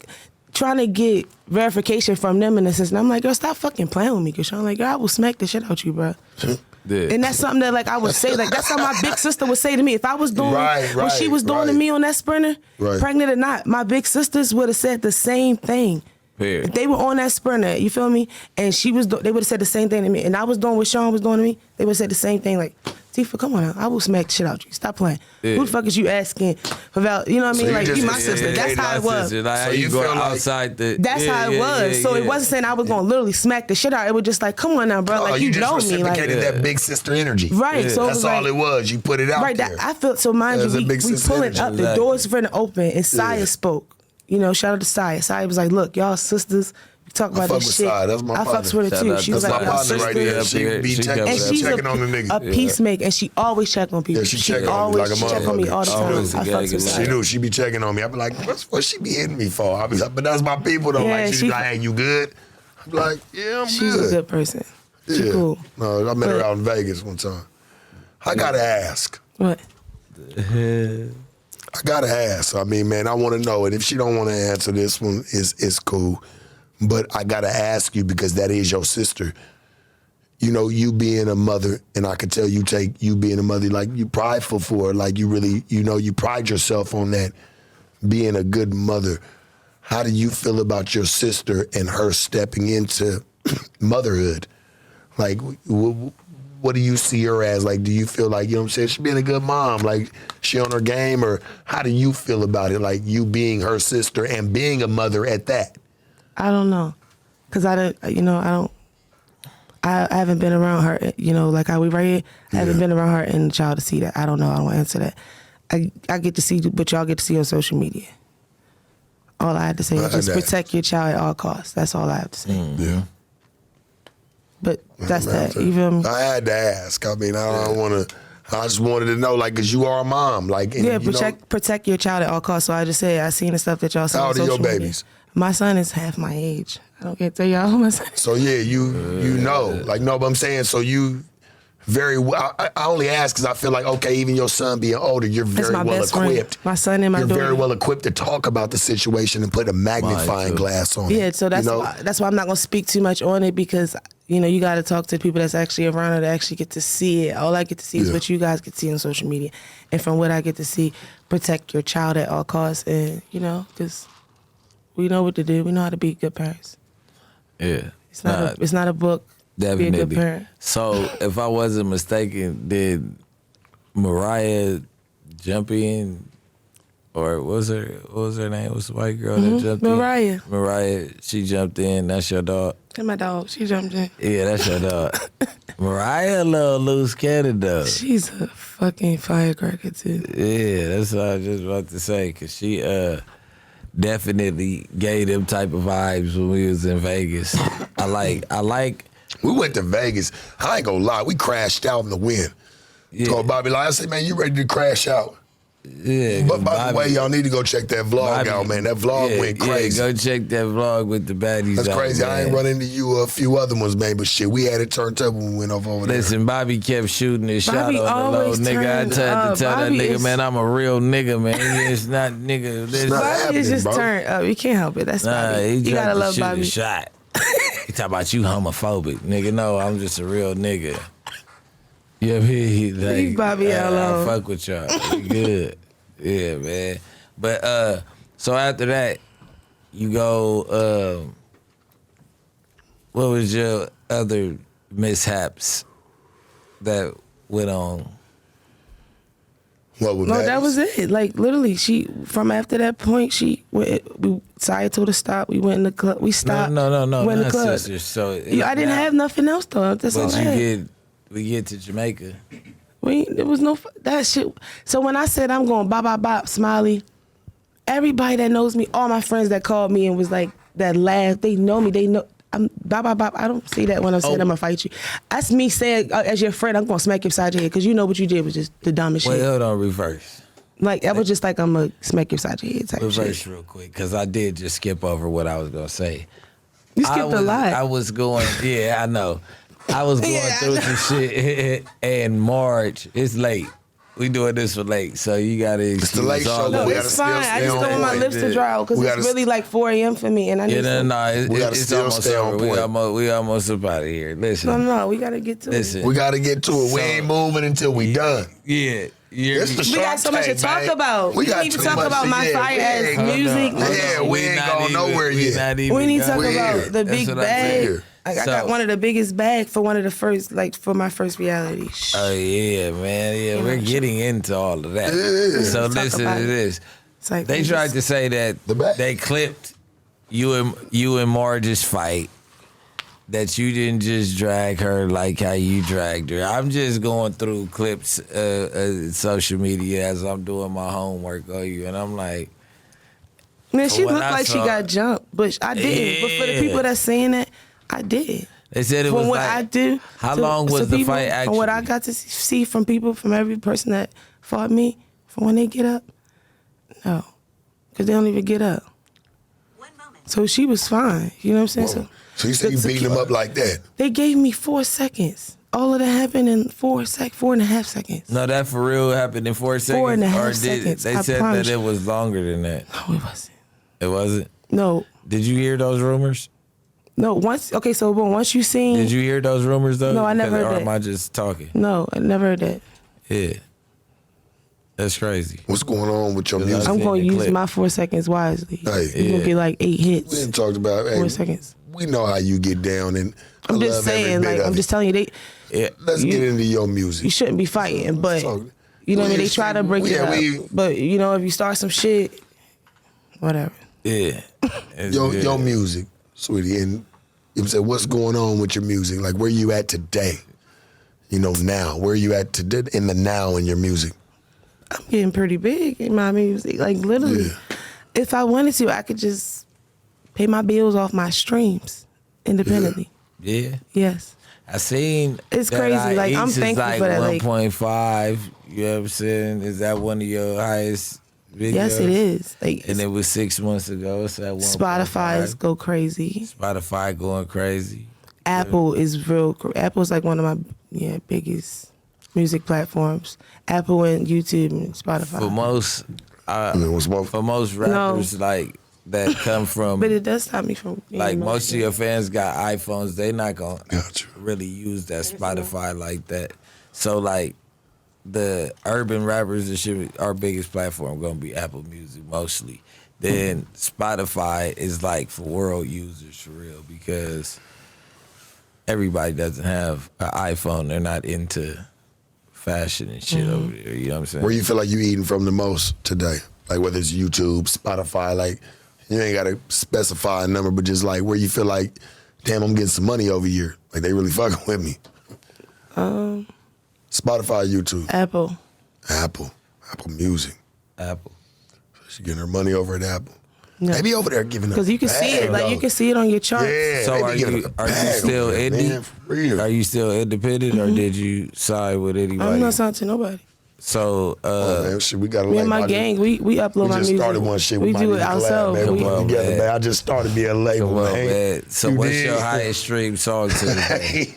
trying to get verification from them in a sense. And I'm like, girl, stop fucking playing with me. Cause I'm like, girl, I will smack the shit out you, bro. And that's something that, like, I would say, like, that's how my big sister would say to me. If I was doing what she was doing to me on that sprinter, pregnant or not, my big sisters would have said the same thing. If they were on that sprinter, you feel me? And they would have said the same thing to me. And I was doing what Sean was doing to me, they would have said the same thing, like, Tifa, come on now. I will smack the shit out you. Stop playing. Who the fuck is you asking about, you know what I mean? So like, you my sister. That's how it was. Like, so you go feel outside the... That's how it was. So it wasn't saying I was going to literally smack the shit out. It was just like, come on now, bro. Like, you know me. Like, that big sister energy. Right. So that's all it was. You put it out there. I felt, so mind you, we pulling up. The doors for the open and Saya spoke. You know, shout out to Saya. Saya was like, look, y'all sisters, we talk about this shit. That's my I fucks with her too. She was like, y'all sisters. Right there. She be checking on the nigga. A peacemaker, and she always check on people. Yeah, she always check on me all the time. I fucks with Saya. She knew she be checking on me. I be like, what she be hitting me for? I be like, but that's my people though. Yeah, like, she be like, hey, you good? I be like, yeah, I'm good. She's a good person. She cool. No, I met her out in Vegas one time. I gotta ask. What? I gotta ask. I mean, man, I want to know it. If she don't want to answer this one, it's cool. But I gotta ask you because that is your sister. You know, you being a mother, and I could tell you take you being a mother, like you prideful for her, like you really, you know, you pride yourself on that, being a good mother. How do you feel about your sister and her stepping into motherhood? Like, what do you see her as? Like, do you feel like, you know what I'm saying, she being a good mom, like she on her game, or how do you feel about it? Like you being her sister and being a mother at that? I don't know. Cause I haven't been around her, you know, like how we right here. I haven't been around her and the child to see that. I don't know. I don't answer that. I get to see what y'all get to see on social media. All I have to say is just protect your child at all costs. That's all I have to say. Yeah. But that's that. You feel me? I had to ask. I mean, I don't want to. I just wanted to know, like, because you are a mom. Like, and, protect your child at all costs. So I just say, I seen the stuff that y'all saw on social media. How old are your babies? My son is half my age. I don't get to tell y'all who my son is. So, yeah, you know. Like, no, but I'm saying, so you very well. I only ask because I feel like, okay, even your son being older, you're very my well best friend. equipped. My son and my You're daughter. very well equipped to talk about the situation and put a magnifying glass on it. Yeah, so that's why I'm not gonna speak too much on it, because you got to talk to people that's actually around it, that actually get to see it. All I get to see is what you guys get to see on social media, and from what I get to see, protect your child at all costs, and because we know what to do. We know how to be good parents. Yeah, it's not a book. Definitely. Be a good parent. So, if I wasn't mistaken, did Mariah jump in, or what was her name? What's the white girl that jumped Mariah. in? Mariah. She jumped in. That's your dog. That's my dog. She jumped in. Yeah, that's your dog. Mariah, a little loose cannon though. She's a fucking firecracker too. Yeah, that's what I was just about to say, cause she definitely gave them type of vibes when we was in Vegas. I like. We went to Vegas. I ain't gonna lie, we crashed out in the wind. Yeah. Told Bobby, I said, man, you ready to crash out? Yeah. But by the way, y'all need to go check that vlog Bobby, out, man. That vlog went crazy. Yeah, go check that vlog with the baddies. That's crazy. Man. I ain't run into you a few other ones, man, but shit, we had it turned up when we went over there. Listen, Bobby kept shooting his shot on the low. Nigga, I tried to tell Bobby that nigga, man, I'm a real nigga, man. It's not nigga. It's not Bobby is just bro. turned up. You can't help it. That's Bobby. You gotta love shoot Bobby. His shot. He talk about you homophobic. Nigga, no, I'm just a real nigga. Yeah, he like, Leave Bobby alone. I fuck with y'all. We good. Yeah, man. But so after that, you go. What was your other mishaps that went on? What was No, that was it. Like literally, from after that point, we Saya told her to stop. We went in the club. We stopped. No. Went in the club. Sisters. So I didn't have nothing else though. That's all I had. We get to Jamaica. There was no that shit. So when I said I'm going bop bop bop Smiley, everybody that knows me, all my friends that called me and was like that laugh, they know me. They know I'm bop bop bop. I don't say that when I'm saying I'm gonna fight you. That's me saying as your friend, I'm gonna smack you upside your head because you know what you did was just the dumbest shit. Wait, hold on, reverse. Like that was just like I'm gonna smack you upside your head type Reverse shit. real quick, because I did just skip over what I was gonna say. You skipped a lot. I was going, yeah, I know. I was going through some shit, and March, it's late. We doing this for late, so you gotta. It's the late show, but we gotta It's still fine. I stay just on don't want my point. lips to dry out because it's really like 4 a.m. for me, and I need. We gotta It's still almost stay on over. point. We almost up out of here. Listen, No, we gotta get to it. We gotta get to it. We ain't moving until we done. Yeah. It's the We got so much to Tank, talk man. about. We got need to too talk much about to- my yeah, fire ass we ain't- music. Yeah, we ain't going nowhere yet. We need to talk We're about here. the That's big what I'm bag. saying. I got one of the biggest bags for one of the first, like for my first reality. Oh yeah, man. Yeah, we're getting into all of that. Yeah. So Let's talk listen about to it. this. It's like They tried to say that The back. they clipped you and Marge's fight. That you didn't just drag her like how you dragged her. I'm just going through clips social media as I'm doing my homework on you, and I'm like, Man, she From what looked I like she saw- got jumped, but I didn't. But for the Yeah. people that's saying that, I did. they said it From was what like, I do. How long was the people, fight actually? From what I got to see from people, from every person that fought me, from when they get up, no. Because they don't even get up. So she was fine. You know what I'm saying? So you say you beating him up like that? They gave me 4 seconds. All of that happened in 4.5 seconds. No, that for real happened in 4 seconds. 4.5 or seconds, They I said promise that you. it was longer than that. No, it wasn't. It wasn't. No. Did you hear those rumors? No, once you seen. Did you hear those rumors though? No, I never Or heard am that. I just talking? No, I never heard that. Yeah. That's crazy. What's going on with your music? I'm seen going the to use clip. my 4 seconds wisely. Hey. You're going to get like 8 We hits. didn't talk about 4 seconds. We know how you get down, and I I'm just love saying, every bit like, of I'm it. just telling you, Let's get into your you music. shouldn't be fighting, but talk. you know what I mean? We They try to break yeah, it up. But, you know, if you start some shit, whatever. Yeah. It's Your good. music, sweetie, and you said, what's going on with your music? Like, where you at today? You know, now. Where you at today in the now in your music? I'm getting pretty big in my music. Like, literally, Yeah. if I wanted to, I could just pay my bills off my streams independently. Yeah. Yes. I seen It's that crazy. Like, I'm Ice is thankful like for that, like- 1.5. You know what I'm saying? Is that one of your highest videos? Yes, it is. Like, And it was 6 months ago. It's at 1.5. Spotify's go crazy. Spotify going crazy. Apple is real. Apple's like one of my biggest music platforms: Apple and YouTube and Spotify. For most rappers, like that come from. But it does stop me from being like emotional. most of your fans got iPhones. They not gonna Gotcha. really use that Spotify like that. So like the urban rappers and shit, our biggest platform gonna be Apple Music mostly. Then Spotify is like for world users for real because everybody doesn't have an iPhone. They're not into fashion and shit over there. You know what I'm saying? Where you feel like you eating from the most today? Like whether it's YouTube, Spotify, like you ain't gotta specify a number, but just like where you feel like, damn, I'm getting some money over here. Like they really fucking with me. Spotify, YouTube. Apple. Apple Music. Apple. She getting her money over at Apple. No. They be over there giving her Because you can see it, like you can see it on your charts. Yeah, So they are be giving you her a are you bag still over there, indie? man, for real. Are you still independent or did you side with anybody? I'm not signed to nobody. So Oh, man, shit, we got a Me and label. my gang, we upload We my just music. started one shit. We might do need it to collab, ourselves. Man. We Come get on, together, man. man. I just started being a label, Come on, man. man. So You what's dig? your highest stream song to this day?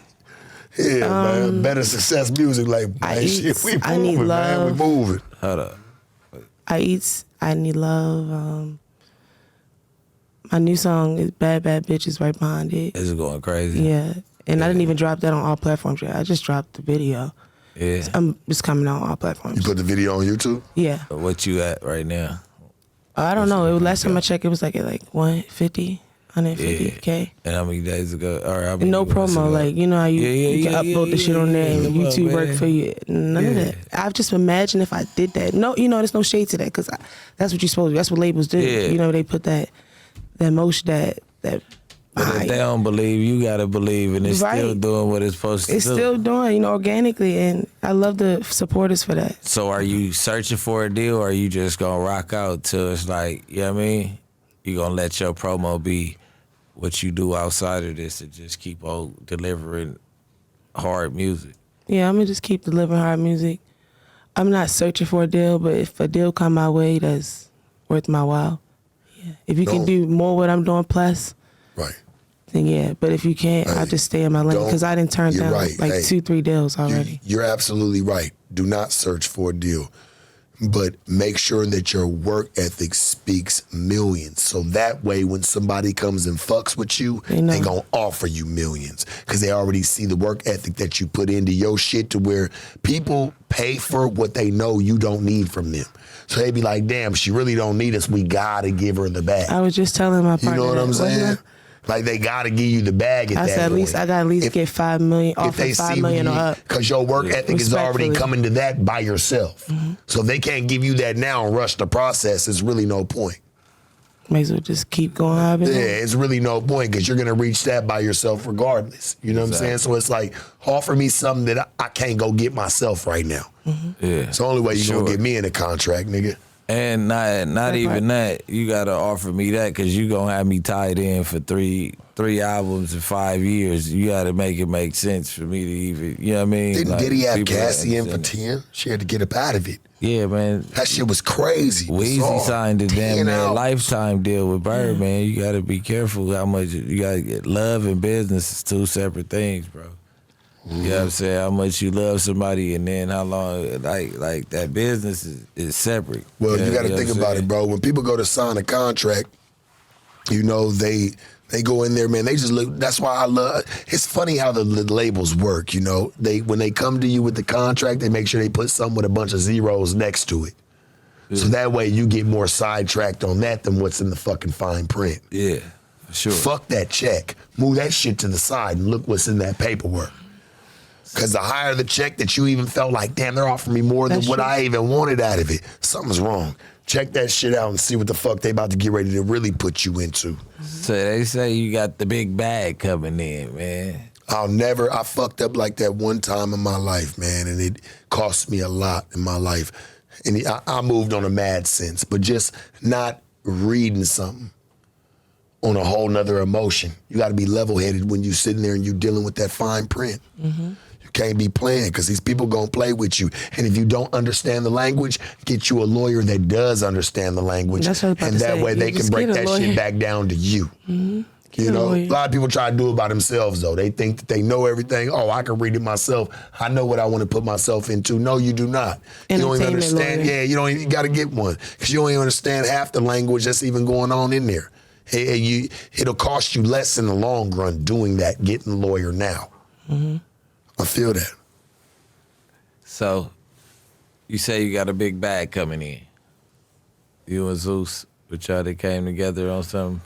Yeah, man. Better Success Music label. I Man. Eat, Shit, we I Need moving, man. Love. We moving. Hold up. I Need Love. My new song is Bad Bad Bitches right behind it. This is going crazy. Yeah. And I didn't even drop that on all platforms yet. I just dropped the video. Yeah. It's coming out on all platforms. You put the video on YouTube? Yeah. What you at right now? I don't know. Last time I checked, it was like at like 150, 150K. And how many days ago? Or how many And no months promo, ago? like, you know how you can upload the shit on there and Come on, YouTube work man. for you. None of Yeah. that. I've just imagined if I did that. No, there's no shade to that because that's what you're supposed to do. That's what labels do. Yeah. They put that motion, that But if behind. they don't believe, you gotta believe, and it's Right. still doing what it's supposed to It's do. still doing, organically, and I love the supporters for that. So are you searching for a deal, or are you just gonna rock out till it's like, you know what I mean? You gonna let your promo be what you do outside of this and just keep on delivering hard music? Yeah, I'm gonna just keep delivering hard music. I'm not searching for a deal, but if a deal come my way that's worth my while, yeah. If you can Don't- do more what I'm doing plus, Right. then yeah. But if you can't, I'll just stay in my lane because I didn't turn You're down right. like Hey, 2-3 deals already. You're absolutely right. Do not search for a deal. But make sure that your work ethic speaks millions. So that way when somebody comes and fucks with you, They know. they gonna offer you millions. Because they already see the work ethic that you put into your shit to where people pay for what they know you don't need from them. So they be like, damn, she really don't need us. We gotta give her the bag. I was just telling my partner. You know what that, I'm wasn't saying? I? Like they gotta give you the bag at I that said point. I got to at least get $5 million off of $5 million or up. Because your work ethic is already Respectfully. coming to that by yourself. So if they can't give you that now and rush the process, it's really no point. May as well just keep going. How I've been Yeah, doing. it's really no point because you're gonna reach that by yourself regardless. You know what I'm saying? So it's like, offer me something that I can't go get myself right now. Yeah. It's the only way you're Sure. gonna get me in a contract, nigga. And not even that, you gotta offer me that because you gonna have me tied in for three albums in 5 years. You gotta make it make sense for me to even, you know what I mean? Didn't Like, Diddy have people Cassie in for understand 10? She had to get up out of it. it. Yeah, man. That shit was crazy. Weezy Bizarre. signed a 10 damn near albums. lifetime deal with Bird, man. You gotta be careful how much you gotta get. Love and business is two separate things, bro. You know what I'm saying? How much you love somebody and then how long, like that business is separate. Well, you got know to what think I'm about saying? it, bro. When people go to sign a contract, they go in there, man. They just look. That's why I love. It's funny how the labels work. When they come to you with the contract, they make sure they put something with a bunch of zeros next to it. So that way you get more sidetracked on that than what's in the fucking fine print. Yeah, for sure. Fuck that check. Move that shit to the side and look what's in that paperwork. Because the higher the check that you even felt like, damn, they're offering me more than That's what true. I even wanted out of it. Something's wrong. Check that shit out and see what the fuck they about to get ready to really put you into. So they say you got the big bag coming in, man. I fucked up like that one time in my life, man, and it cost me a lot in my life. And I moved on a mad sense, but just not reading something on a whole nother emotion. You got to be level-headed when you sitting there and you dealing with that fine print. You can't be playing because these people going to play with you. And if you don't understand the language, get you a lawyer that does understand the language. That's what I was about and to that say. way You they can just break get a that shit lawyer. back down to you. You know, a lot of people try to do it by themselves, though. They think that they know everything. Oh, I can read it myself. I know what I want to put myself into. No, you do not. You don't even understand. Lawyer. Yeah, you got to get one because you don't even understand half the language that's even going on in there. It'll cost you less in the long run doing that, getting a lawyer now. Mm-hmm. I feel that. So, you say you got a big bag coming in. You and Zeus, but y'all they came together on something.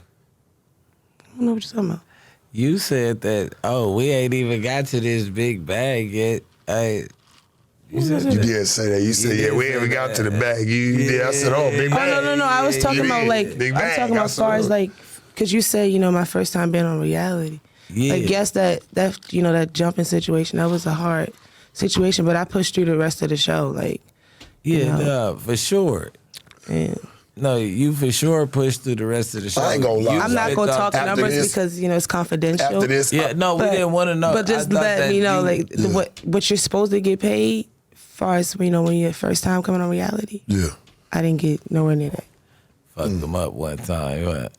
I don't know what you're talking about. You said that, we ain't even got to this big bag yet. You did say that. You said, we ain't even got to the bag. You did. I said, big bag. Oh, no. I was talking about, like, big bag. I'm talking about as far as, like, because you said, my first time being on reality. Yeah. I guess that that jumping situation, that was a hard situation, but I pushed through the rest of the show. Like, for sure. And no, you for sure pushed through the rest of the show. I ain't gonna lie. I'm not gonna talk numbers because it's confidential. After this, we didn't want to know. But just let me know, what you're supposed to get paid, as far as when your first time coming on reality. Yeah, I didn't get nowhere near that. Fucked them up one time. What?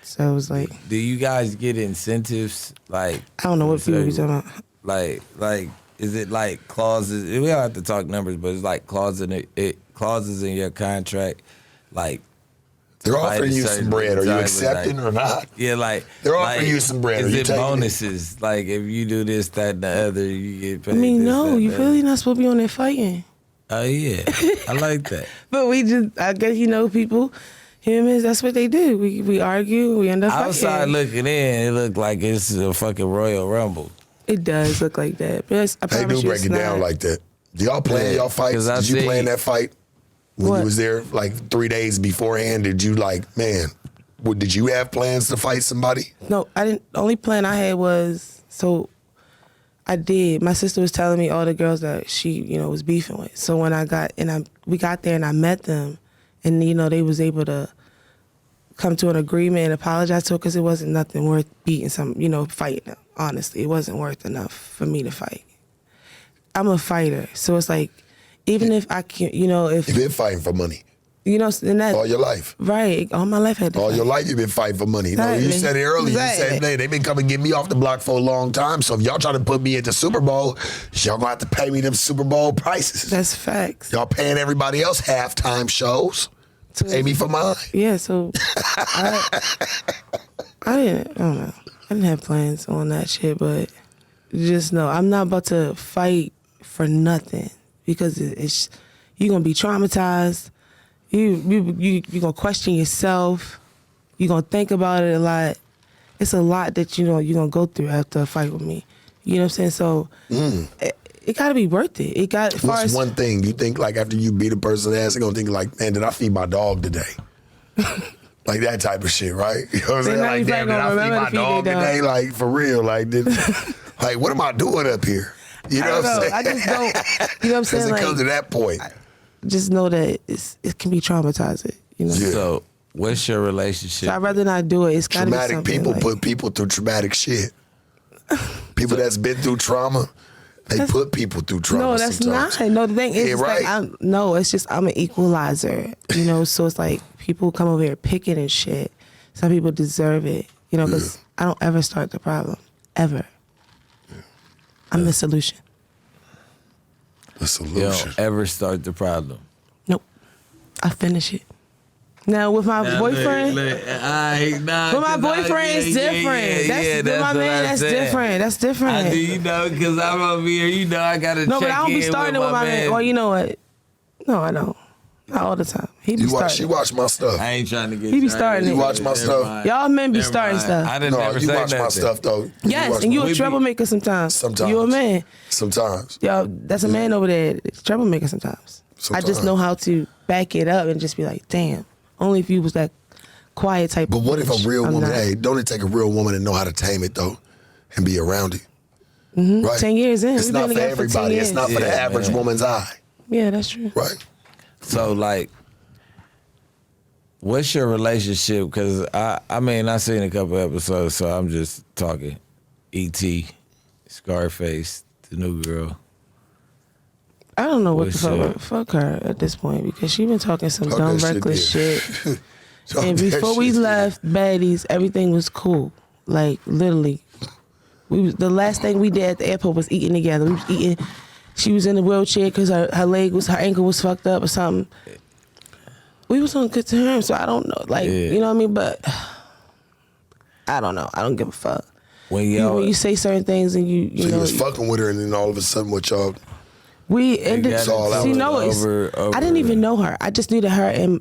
So it was like, do you guys get incentives? Like, I don't know what people be talking about. Like, is it like clauses? We don't have to talk numbers, but it's like clauses in your contract. Like, they're offering you some bread. Are you accepting or not? Yeah, like they're offering you some bread. Is it bonuses? Like, if you do this, that, and the other, you get paid. I mean, no, you that. really not supposed to be on there fighting. Oh yeah, I like that. But I guess people, humans, that's what they do. We argue, we end up fighting. Outside looking in, it look like it's a fucking Royal Rumble. It does look like that. But they do break it down like that. Do y'all plan y'all fights? Did you plan that fight? When you was there like 3 days beforehand, did you did you have plans to fight somebody? No, I didn't. The only plan I had was, I did. My sister was telling me all the girls that she, was beefing with. So when we got there and I met them and, they was able to come to an agreement and apologize to her because it wasn't nothing worth beating fighting them. Honestly, it wasn't worth enough for me to fight. I'm a fighter. So it's like, even if I can't, if... You've been fighting for money. And that... All your life. Right. All my life I had to All your life you've been fighting for money. Exactly. No, you said it earlier. Exactly. You said, they've been coming to get me off the block for a long time, so if y'all trying to put me at the Super Bowl, y'all gonna have to pay me them Super Bowl prices. That's facts. Y'all paying everybody else halftime shows. Pay me for mine. Yeah, so... I don't know. I didn't have plans on that shit, but just know I'm not about to fight for nothing because you're gonna be traumatized. You gonna question yourself. You're gonna think about it a lot. It's a lot that you're gonna go through after a fight with me. You know what I'm saying? So it gotta be worth it. What's one thing you think like after you beat a person's ass, they're gonna think like, man, did I feed my dog today? Like that type of shit, right? You know what I'm saying? Like, damn, did I feed my dog today? Like, for real, like, what am I doing up here? You know what I'm saying? I just don't, you know what I'm saying? Because it comes to that point. Just know that it can be traumatizing, Yeah. So, what's your relationship? So I'd rather not do it. It's gotta be something. Traumatic people put people through traumatic shit. People that's been through trauma, they put people through trauma. No, that's sometimes. not. No, the thing is, right. It's just I'm an equalizer. So it's like people come over here picking and shit. Some people deserve it. Because I don't ever start the problem. Ever. I'm the solution. The solution. You don't ever start the problem. Nope. I finish it. Now with my boyfriend, with my boyfriend it's different. With my man, that's different. That's different. I do, because I'm over here. I gotta check in. No, but I don't be starting with my man. Well, you know what? No, I don't. Not all the time. He be starting. She watch my stuff. I ain't trying to get. He be starting. You watch my stuff. Y'all men be starting stuff. I didn't ever say you watch nothing. my stuff though. Yes, and you a troublemaker sometimes. Sometimes. You a man. Sometimes. Yo, that's a man over there. It's troublemaker sometimes. I just know how to back it up and just be like, damn. Only if you was that quiet type. But what if a real woman? Not. Hey, don't it take a real woman to know how to tame it though, and be around it? Mm-hmm. Right? 10 years in. It's not for everybody. It's not for the average woman's eye. Yeah, that's true. Right. So like, what's your relationship? Because I mean, I seen a couple episodes, so I'm just talking. E.T., Scarface, the new girl. I don't know what the fuck her at this point because she been talking some dumb reckless shit. And before we left Baddies, everything was cool. Like literally, the last thing we did at the airport was eating together. We was eating. She was in the wheelchair because her ankle was fucked up or something. We was on good terms, so I don't know, like you know what I mean. But I don't know. I don't give a fuck. When you say certain things and you so know, you was fucking with her, and then all of a sudden, what y'all? We ended. See, no, I didn't even know her. I just knew that her and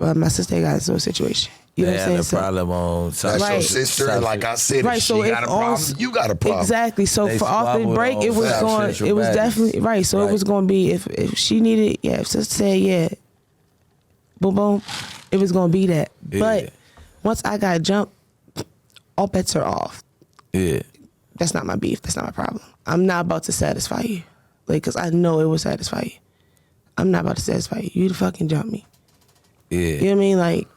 my sister got into a situation. You know what I'm saying? Problem on that's your sister, and like I said, if she got a problem, you got a problem. Exactly. So for off the break, it was going. It was definitely right. So it was going to be if she needed, if sister said boom boom, it was going to be that. Yeah. But once I got jumped, all bets are off. Yeah. That's not my beef. That's not my problem. I'm not about to satisfy you, like, cause I know it will satisfy you. I'm not about to satisfy you. You to fucking jump me. Yeah. You know what I mean? Like,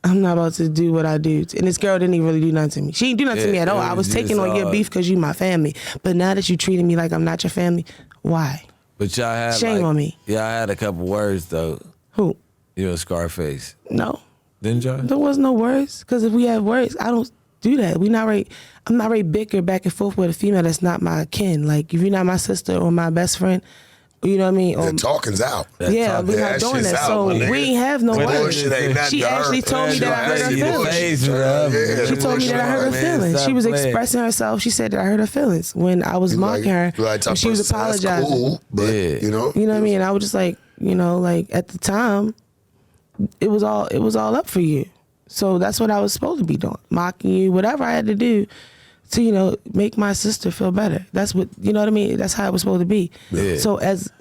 I'm not about to do what I do. And this girl didn't even really do nothing to me. She didn't do nothing to me at all. I was taking on your beef because you my family. But now that you treating me like I'm not your family, why? But y'all had shame on me. Y'all had a couple words though. Who? You and Scarface. No. Didn't y'all? There was no words. Because if we had words, I don't do that. I'm not ready to bicker back and forth with a female that's not my kin. Like, if you're not my sister or my best friend, you know what I mean? The talking's out. Yeah, we're not doing that. So we ain't have no words. She actually told me that I hurt her feelings. She told me that I hurt her feelings. She was expressing herself. She said that I hurt her feelings when I was mocking her. And she was apologizing. Cool, but, you know what I mean? I was just like, like at the time, it was all up for you. So that's what I was supposed to be doing, mocking you, whatever I had to do to, make my sister feel better. That's what, you know what I mean? That's how it was supposed to be. Yeah. So as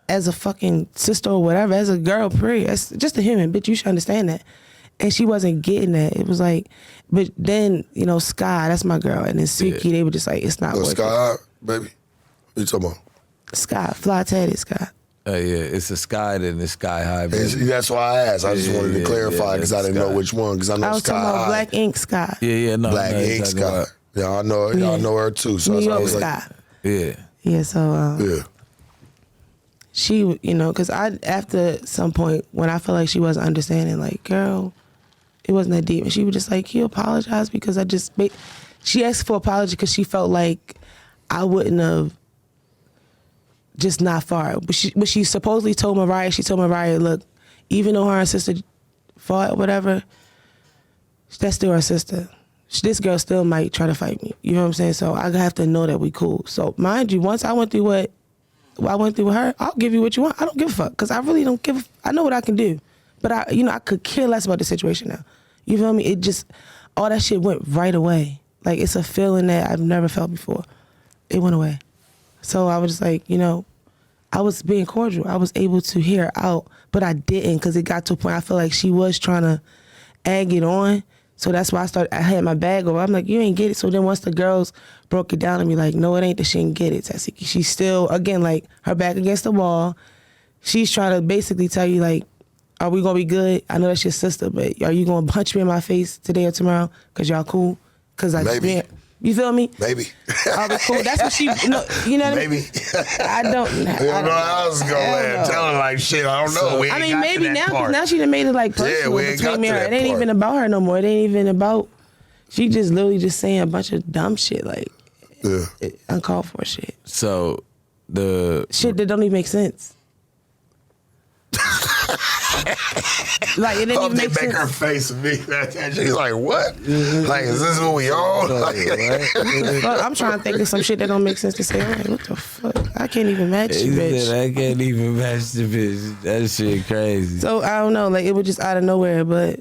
a fucking sister or whatever, as a girl, period, as just a human, bitch, you should understand that. And she wasn't getting that. It was like, but then, Sky, that's my girl, and then Suki, they were just like, it's not working. Sky, baby? What you talking about? Sky, fly-tatted Sky. Yeah, it's a Sky, then it's Sky High. That's why I asked. I just wanted to clarify because I didn't know which one. Because I know I was Sky talking about High. Black Ink Sky. No. Black Ink Sky. Yeah, I know. Y'all know her too. So New York was Sky. Yeah. Yeah. So. Yeah. She, because after some point when I felt like she wasn't understanding, like, girl, it wasn't that deep, and she was just like, you apologize because she asked for apology because she felt like I wouldn't have. Just not far. But she supposedly told Mariah, look, even though her and sister fought or whatever, that's still her sister. This girl still might try to fight me. You know what I'm saying? So I have to know that we cool. So mind you, once I went through what I went through with her, I'll give you what you want. I don't give a fuck because I really don't give I know what I can do. But I could care less about the situation now. You feel me? It just, all that shit went right away. Like, it's a feeling that I've never felt before. It went away. So I was just like, I was being cordial. I was able to hear her out, but I didn't because it got to a point I feel like she was trying to egg it on. So that's why I had my bag over. I'm like, you ain't get it. So then once the girls broke it down to me, like, no, it ain't that she didn't get it, Tesehki. She's still, again, like, her back against the wall. She's trying to basically tell you, like, are we going to be good? I know that's your sister, but are you going to punch me in my face today or tomorrow because y'all cool? Because Maybe. You feel me? Maybe. All right, cool. That's what she, you know what I mean? Maybe. I don't know. You don't know how I was going to tell her, like, shit, I don't know. We ain't got maybe to that now, part. because now she done made it, like, personal between me and her. It ain't even about her no more. It ain't even about, she just literally just saying a bunch of dumb shit, like, uncalled for shit. So, the... Shit that don't even make sense. Like, it didn't even make sense. Make her face with me. She's like, what? Like, is this what we on? I'm trying to think of some shit that don't make sense to say. I'm like, what the fuck? I can't even match you, bitch. I can't even match the bitch. That shit crazy. So, I don't know. Like, it was just out of nowhere, but,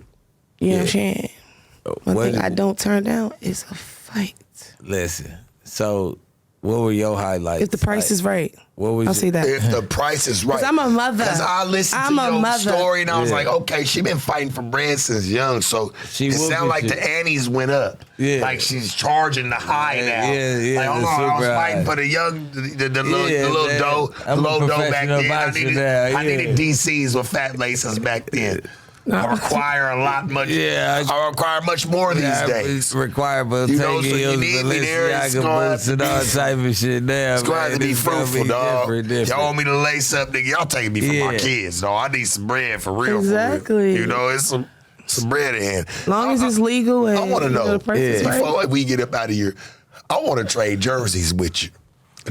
you know what I'm saying? One thing I don't turn down is a fight. Listen, so... What were your highlights? If the price is right. I'll say that. If the price is right. Because I'm a mother. Because I listened to your story and I was like, okay, she been fighting for bread since young, so it sounds like the antes went up. Yeah. Like she's charging the high now. Yeah. Like, hold on, I was fighting for the young, the little dough back then. I needed DCs with fat laces back then. I require a lot much. Yeah, I require much more these days. Require Bottega heels, Balenciaga boots, and all type of shit. Damn, it's going to be fruitful, dog. Y'all want me to lace up, nigga? Y'all taking me for my kids, dog. I need some bread for real. Exactly. For real. You know, it's some. some bread in hand. As long as it's legal and I want to know, the person's right. before we get up out of here, I want to trade jerseys with you.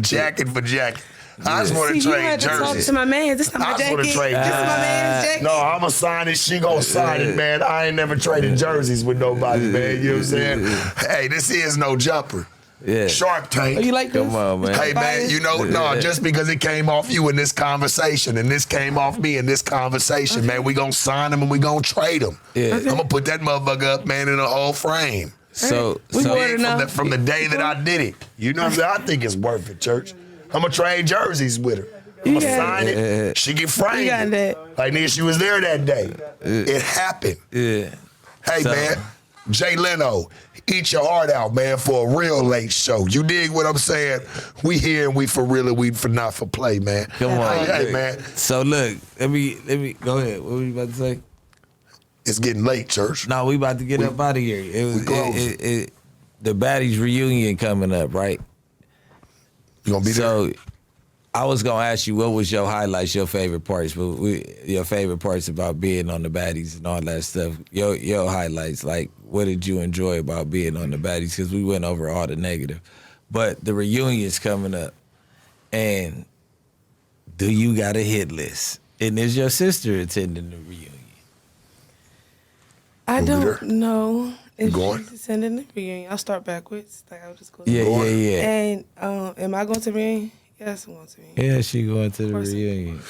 Jacket for jacket. I just want to See, you trade had to talk jerseys. to my man. This is not my I just want jacket. to trade This is my man's jacket. No, I'm going to sign it. She going to sign it, man. I ain't never traded jerseys with nobody, man. You know what I'm saying? Hey, this is no jumper. Yeah. Shark Tank. Oh, you like this? Come on, man. Hey, man, you know, no, just because it came off you in this conversation and this came off me in this conversation, man, we going to sign them and we going to trade them. Yeah. I'm going to put that motherfucker up, man, in a whole frame. So From the day that I did it. You know what I'm saying? I think it's worth it, church. I'm going to trade jerseys with her. I'm going to sign it. She get framed. You got that. Like, nigga, she was there that day. It happened. Yeah. Hey, man, Jay Leno, eat your heart out, man, for a real late show. You dig what I'm saying? We here and we for real and we for not for play, man. Come on. Hey, man. So look, let me go ahead. What were you about to say? It's getting late, church. No, we about to get up out of here. The Baddies reunion coming up, right? You gonna be there? So I was gonna ask you what was your highlights, your favorite parts, but your favorite parts about being on the Baddies and all that stuff. Your highlights, like what did you enjoy about being on the Baddies? Because we went over all the negative, but the reunion's coming up, and do you got a hit list? And is your sister attending the reunion? I We'll be don't there. know if going? she's attending the reunion. I'll start backwards. Like I'll just go. Yeah. And am I going to the reunion? Yes, I'm going to the reunion. Yeah, she going to the course. reunion.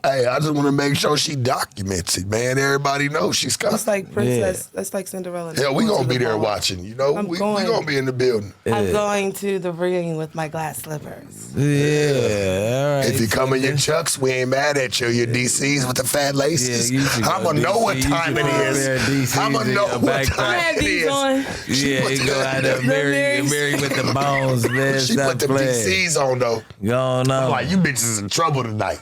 Hey, I just want to make sure she documents it, man. Everybody knows she's coming. It's like Princess. That's like Cinderella. Hell, we Going gonna to be the there ball. watching. You know, I'm we going. gonna be in the building. I'm going to the reunion with my glass slippers. Yeah, all right. If you come in your chucks, we ain't mad at you. Your DCs with the fat laces. Yeah, you should go I'ma know DC. what You should time go it wear is. DCs I'ma in know your what backpack. time I had it these is. on. Yeah, you go out there, Mary with the bones, man. She Stop put the playing. DCs on though. Going on. I'm like, you bitches in trouble tonight.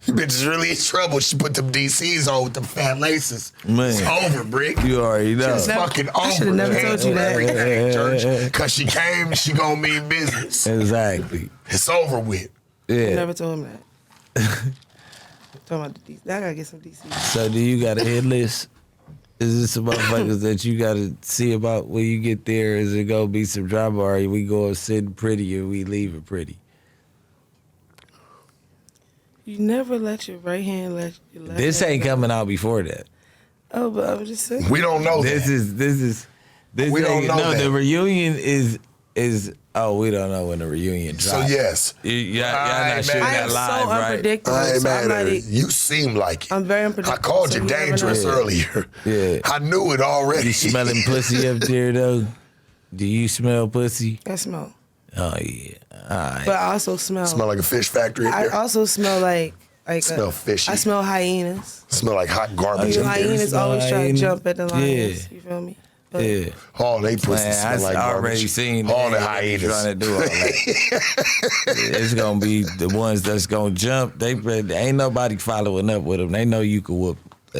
You bitches really in trouble. She put them DCs on with them fat laces. Man. It's over, Bricc. You already know. It's fucking over. I should've never told you that. Everything, church. Cause she came, she gonna mean business. Exactly. It's over with. I Yeah. never told him that. Talking about the DC. I gotta get some DC. So do you got a hit list? Is this some motherfuckers that you gotta see about when you get there? Is it gonna be some drama, or we go sitting pretty or we leave it pretty? You never let your right hand let your left This hand ain't go. coming out before that. Oh, but I'm just saying. We don't know This that. is We don't ain't- know no, that. the reunion is we don't know when the reunion So drops. yes. Y'all I not ain't shooting mad I that am live, so right? unpredictable. I ain't so mad I'm at her. like, You seem like it. I'm very I unpredictable. called so you never dangerous know. earlier. Yeah. I knew it already. You smelling pussy up there though? Do you smell pussy? I smell. Oh yeah. All right. But I also smell. Smell like a fish factory in I there. also smell like Smell fishy. I smell hyenas. Smell like hot garbage You in there. hyenas smell always try to hyenas? jump at the lions. Yeah. You feel me? But yeah. All they pussy Man, smell I like already garbage. seen all the that. hyenas. Trying to do all that. It's gonna be the ones that's gonna jump. They ain't nobody following up with them. They know you can whoop.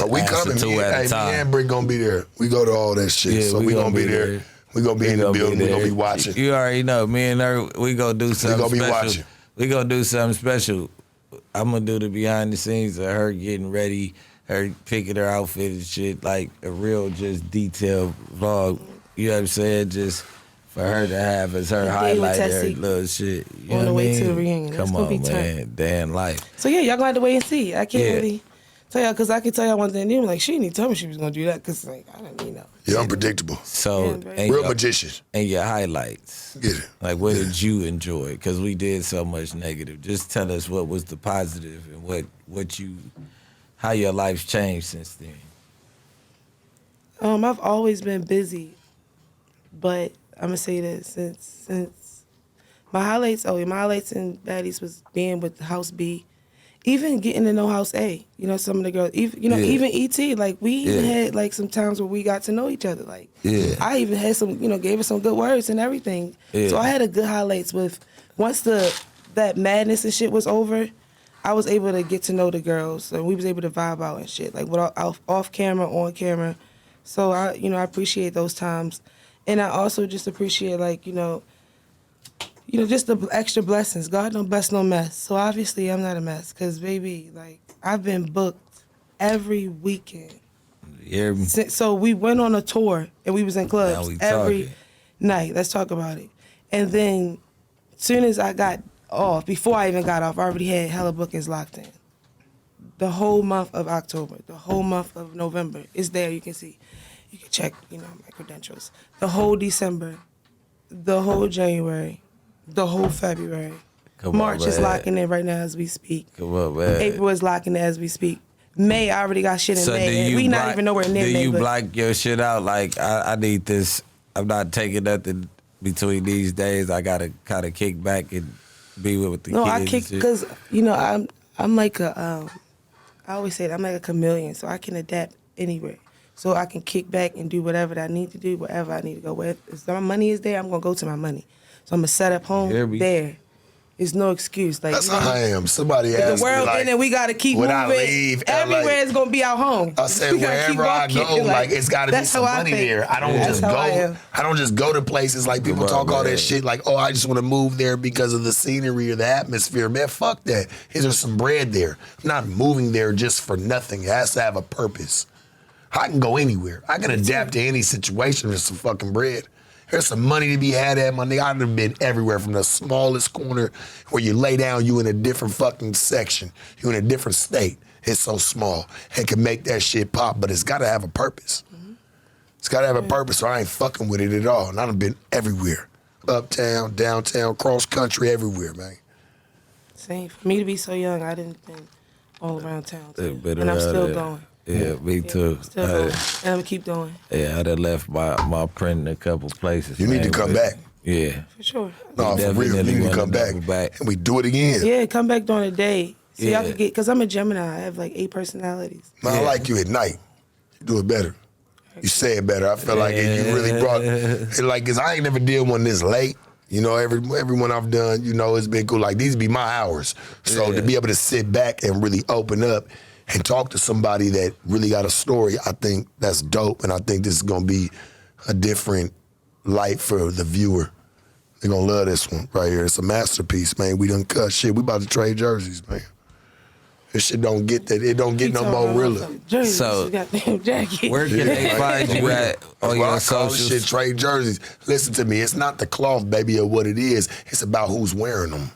We coming. two Me, at hey, a me time. and Bricc gonna be there. We go to all that shit. Yeah, so we gonna be there. We gonna be in the gonna building. We there. gonna be watching. You already know. Me and her, we gonna do something gonna be special. watching. We gonna do something special. I'm gonna do the behind the scenes of her getting ready, her picking her outfit and shit, like a real just detailed vlog. You know what I'm saying? Just for her to have as her Yeah, highlight, with her Tesehki little shit. You on know the what way I to the mean? reunion. That's Come gonna on, be man. Damn life. So yeah, y'all gonna have to wait and see. I can't Yeah. really tell y'all because I can tell y'all one thing. They were like, she didn't tell me she was gonna do that because like I didn't even know. You're unpredictable. So, Yeah, and Real your, magician. and your highlights. Get it. Like, what did you enjoy? Because we did so much negative. Just tell us what was the positive and how your life's changed since then. I've always been busy, but I'm gonna say this since my highlights. Oh, my highlights in Baddies was being with House B, even getting to know House A. You know, some of the girls. Even Yeah. even ET. Like we even Yeah. had like some times where we got to know each other. Like Yeah. I even had some. Gave her some good words and everything. Yeah. So I had a good highlights with once that madness and shit was over. I was able to get to know the girls, and we was able to vibe out and shit, like off camera, on camera. So I appreciate those times, and I also just appreciate just the extra blessings. God don't bless no mess, so obviously I'm not a mess, cause baby, like I've been booked every weekend You hear me? So we went on a tour and we was in Now clubs we every talking. night. Let's talk about it. And then soon as I got off, before I even got off, I already had hella bookings locked in. The whole month of October, the whole month of November is there. You can see. You can check, my credentials. The whole December, the whole January, the whole February. Come on, March is man. locking in right now as we speak. Come on, man. April is locking in as we speak. May, I already got shit in So May. do and you we block, not even nowhere near do May. you but block your shit out? Like, I need this. I'm not taking nothing between these days. I got to kind of kick back and be with the No, kids. I kick because I'm like a I always say that I'm like a chameleon, so I can adapt anywhere. So I can kick back and do whatever that I need to do, wherever I need to go. If my money is there, I'm gonna go to my money. So I'm gonna set up home Hear me? there. It's no excuse. Like That's how I am. Somebody the asked me, world like, in and we gotta keep when moving. I leave LA, Everywhere is gonna be our home. I said We gotta keep wherever I walking. go, like it's got to be that's some how I money think. there. I don't That's just how go. I am. I don't just go to places like people Come on, talk all man. that shit. Like, oh, I just want to move there because of the scenery or the atmosphere. Man, fuck that. Here's some bread there. I'm not moving there just for nothing. It has to have a purpose. I can go anywhere. I can adapt to any situation with some fucking bread. There's some money to be had at, my nigga. I've been everywhere from the smallest corner where you lay down, you in a different fucking section. You in a different state. It's so small. It can make that shit pop, but it's got to have a purpose. It's got to have a purpose, so I ain't fucking with it at all. And I've been everywhere. Uptown, downtown, cross country, everywhere, man. Same. For me to be so young, I didn't think all around town. Too. Been And I'm around still there. going. Yeah, me too. Still going. And I'm gonna keep going. Yeah, I done left my print in a couple places. You need to man, come but- back. Yeah. For sure. No, for real, you Definitely need to wanna come back. double back. And we do it again. Yeah, come back during the day. See, I Yeah. could get, because I'm a Gemini. I have like 8 personalities. Man, I Yeah. like you at night. You do it better. You say it better. I feel like you really brought it. Like, cause I ain't never did one this late. You know, everyone I've done, it's been cool. Like, these be my hours. So to be able to sit back and really open up and talk to somebody that really got a story, I think that's dope. And I think this is gonna be a different light for the viewer. They're gonna love this one right here. It's a masterpiece, man. We done cut shit. We about to trade jerseys, man. This shit don't get that. It don't get no more realer. Jersey, So, so, goddamn jacket. Where can they find you at on Well, your I call this shit socials? trade jerseys. Listen to me. It's not the cloth, baby, or what it is. It's about who's wearing them.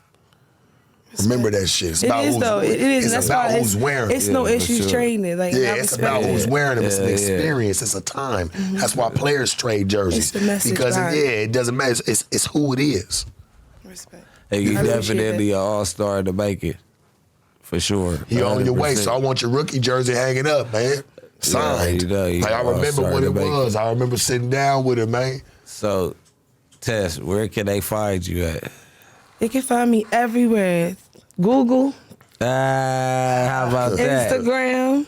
Remember that shit. It's It about is who's though. It is. It's That's about why who's wearing It's them. no Yeah, for issues sure. trading it. Like, Yeah, I it's respect about it. who's wearing them. It's an Yeah, yeah. experience. It's a time. That's why players trade jerseys. It's the message Because behind it. it doesn't matter. It's who it is. Respect. Hey, you I appreciate definitely that. an all-star to make it. For sure. You on your way, 100%. so I want your rookie jersey hanging up, man. Signed. you know, like I remember all-star what to it make was. I remember sitting down with it, man. So, Tess, where can they find you at? They can find me everywhere. Google, How about that? Instagram,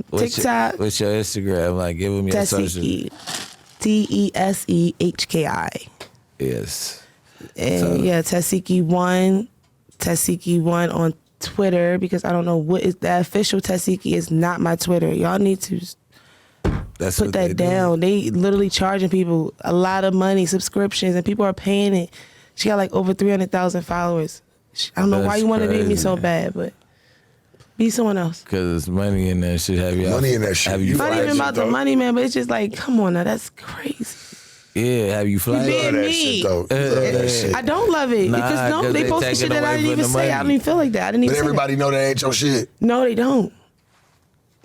What's TikTok, What's your Instagram? Like, give them your social. Tesehki. Tesehki. Yes. And yeah, Tesehki1 on Twitter, because I don't know what is the official Tesehki is not my Twitter. Y'all need to That's put what they that do. down. They literally charging people a lot of money, subscriptions, and people are paying it. She got like over 300,000 followers. I don't know why That's you want to be me crazy. so bad, but be someone else. Cause there's money in that shit. Have you Money in that shit. Have You you Not flash even it, about the though. money, man, but it's just like, come on now, that's crazy. Yeah, have you flashed? being Love that me. shit, though. Love that shit. I don't love it. Nah, because no, 'cause they they posted taking shit that I away didn't from even the say. I money. don't even feel like that. I didn't even But say everybody know that ain't your shit. that. No, they don't.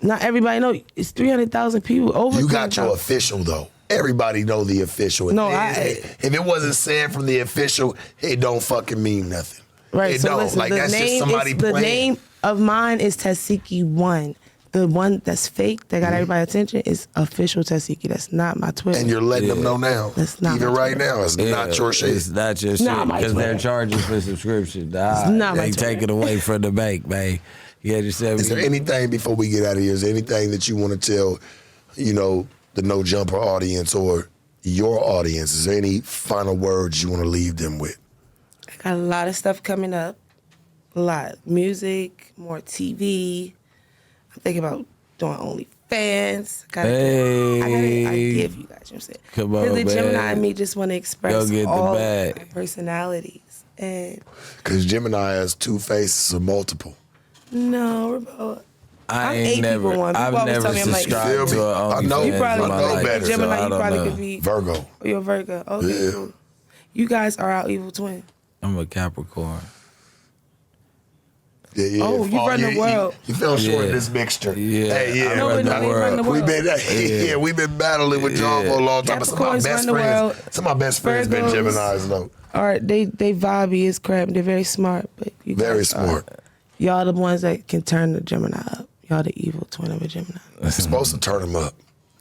Not everybody know. It's 300,000 people. Over You got 300,000. your official, though. Everybody know the official. No, if it wasn't said from the official, it don't fucking mean nothing. Right, It so don't. listen, Like, the that's just name somebody is, the playing. name of mine is Tesehki1. The one that's fake, that got everybody's attention, is official Tesehki. That's not my Twitter. And you're letting them Yeah. know now. That's not Even my right Twitter. now, it's not your shit. It's not your shit. Not my Because they're Twitter. charging for subscription. It's not my they Twitter. take it away from the bank, man. You understand me? Is there anything before we get out of here? Is there anything that you want to tell, the No Jumper audience or your audience? Is there any final words you want to leave them with? I got a lot of stuff coming up. A lot. Music, more TV. I'm thinking about doing OnlyFans. I give you guys, you know what I'm saying? Come on, Because the Gemini man. and me just want to Go express get the all bag. my personalities. And Because Gemini has two faces or multiple. no, we're both. I I'm ain't eight never, people one. People I've always never tell me, I'm like, subscribed Feel to me? an I know. OnlyFans you probably in my I know life, better. so Gemini, I you don't probably know. could be. Virgo. Oh, you're a Virgo. Okay, Yeah. cool. You guys are our evil twin. I'm a Capricorn. Yeah. Oh, you run the world. You fell short in Yeah. this mixture. Yeah, Hey, yeah. I No, run but the no, they run the We world. been we been battling with y'all for a long time. But some of my Capricorns best run the world. friends, some of my best friends been Virgos Geminis though. They vibey as crap. They're very smart, but you Very guys smart. Y'all the ones that can turn the Gemini up. Y'all the evil twin of a Gemini. You're supposed to turn them up.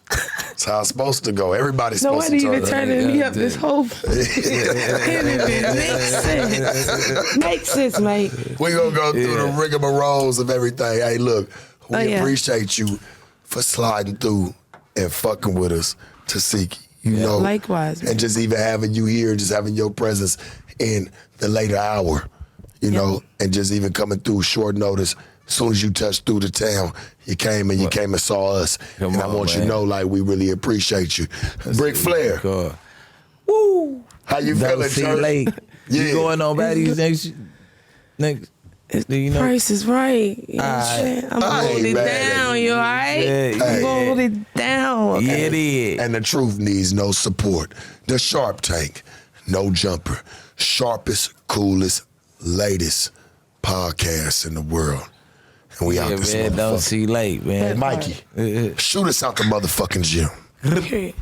That's how it's supposed to go. Everybody's No supposed wonder to you turn been up. turning me up this whole. Makes sense. Makes sense, mate. We're going to go through the rigmaroles of everything. Hey, look, we Oh, yeah. appreciate you for sliding through and fucking with us, Tesehki. You know, Likewise, man. and just even having you here, just having your presence in the later hour, you know, and just even coming through short notice. As soon as you touched through the town, you came and saw us. Come and I on, want you to man. know, like, we really appreciate you. Bricc Flair, God. how you Don't feeling, see Church? late. Yeah. You going on Baddies next? Do you know? Price is right. You know what I'm Aight. saying? I'm I gonna ain't hold it mad at down. you. You all right? Yeah, I'm gonna hold it down. Yeah, Okay? it is. And the truth needs no support. The Sharp Tank, no jumper. Sharpest, coolest, latest podcast in the world. And we out Yeah, this man, don't motherfucker. see late, man. Mikey, shoot us out the motherfucking gym. Period.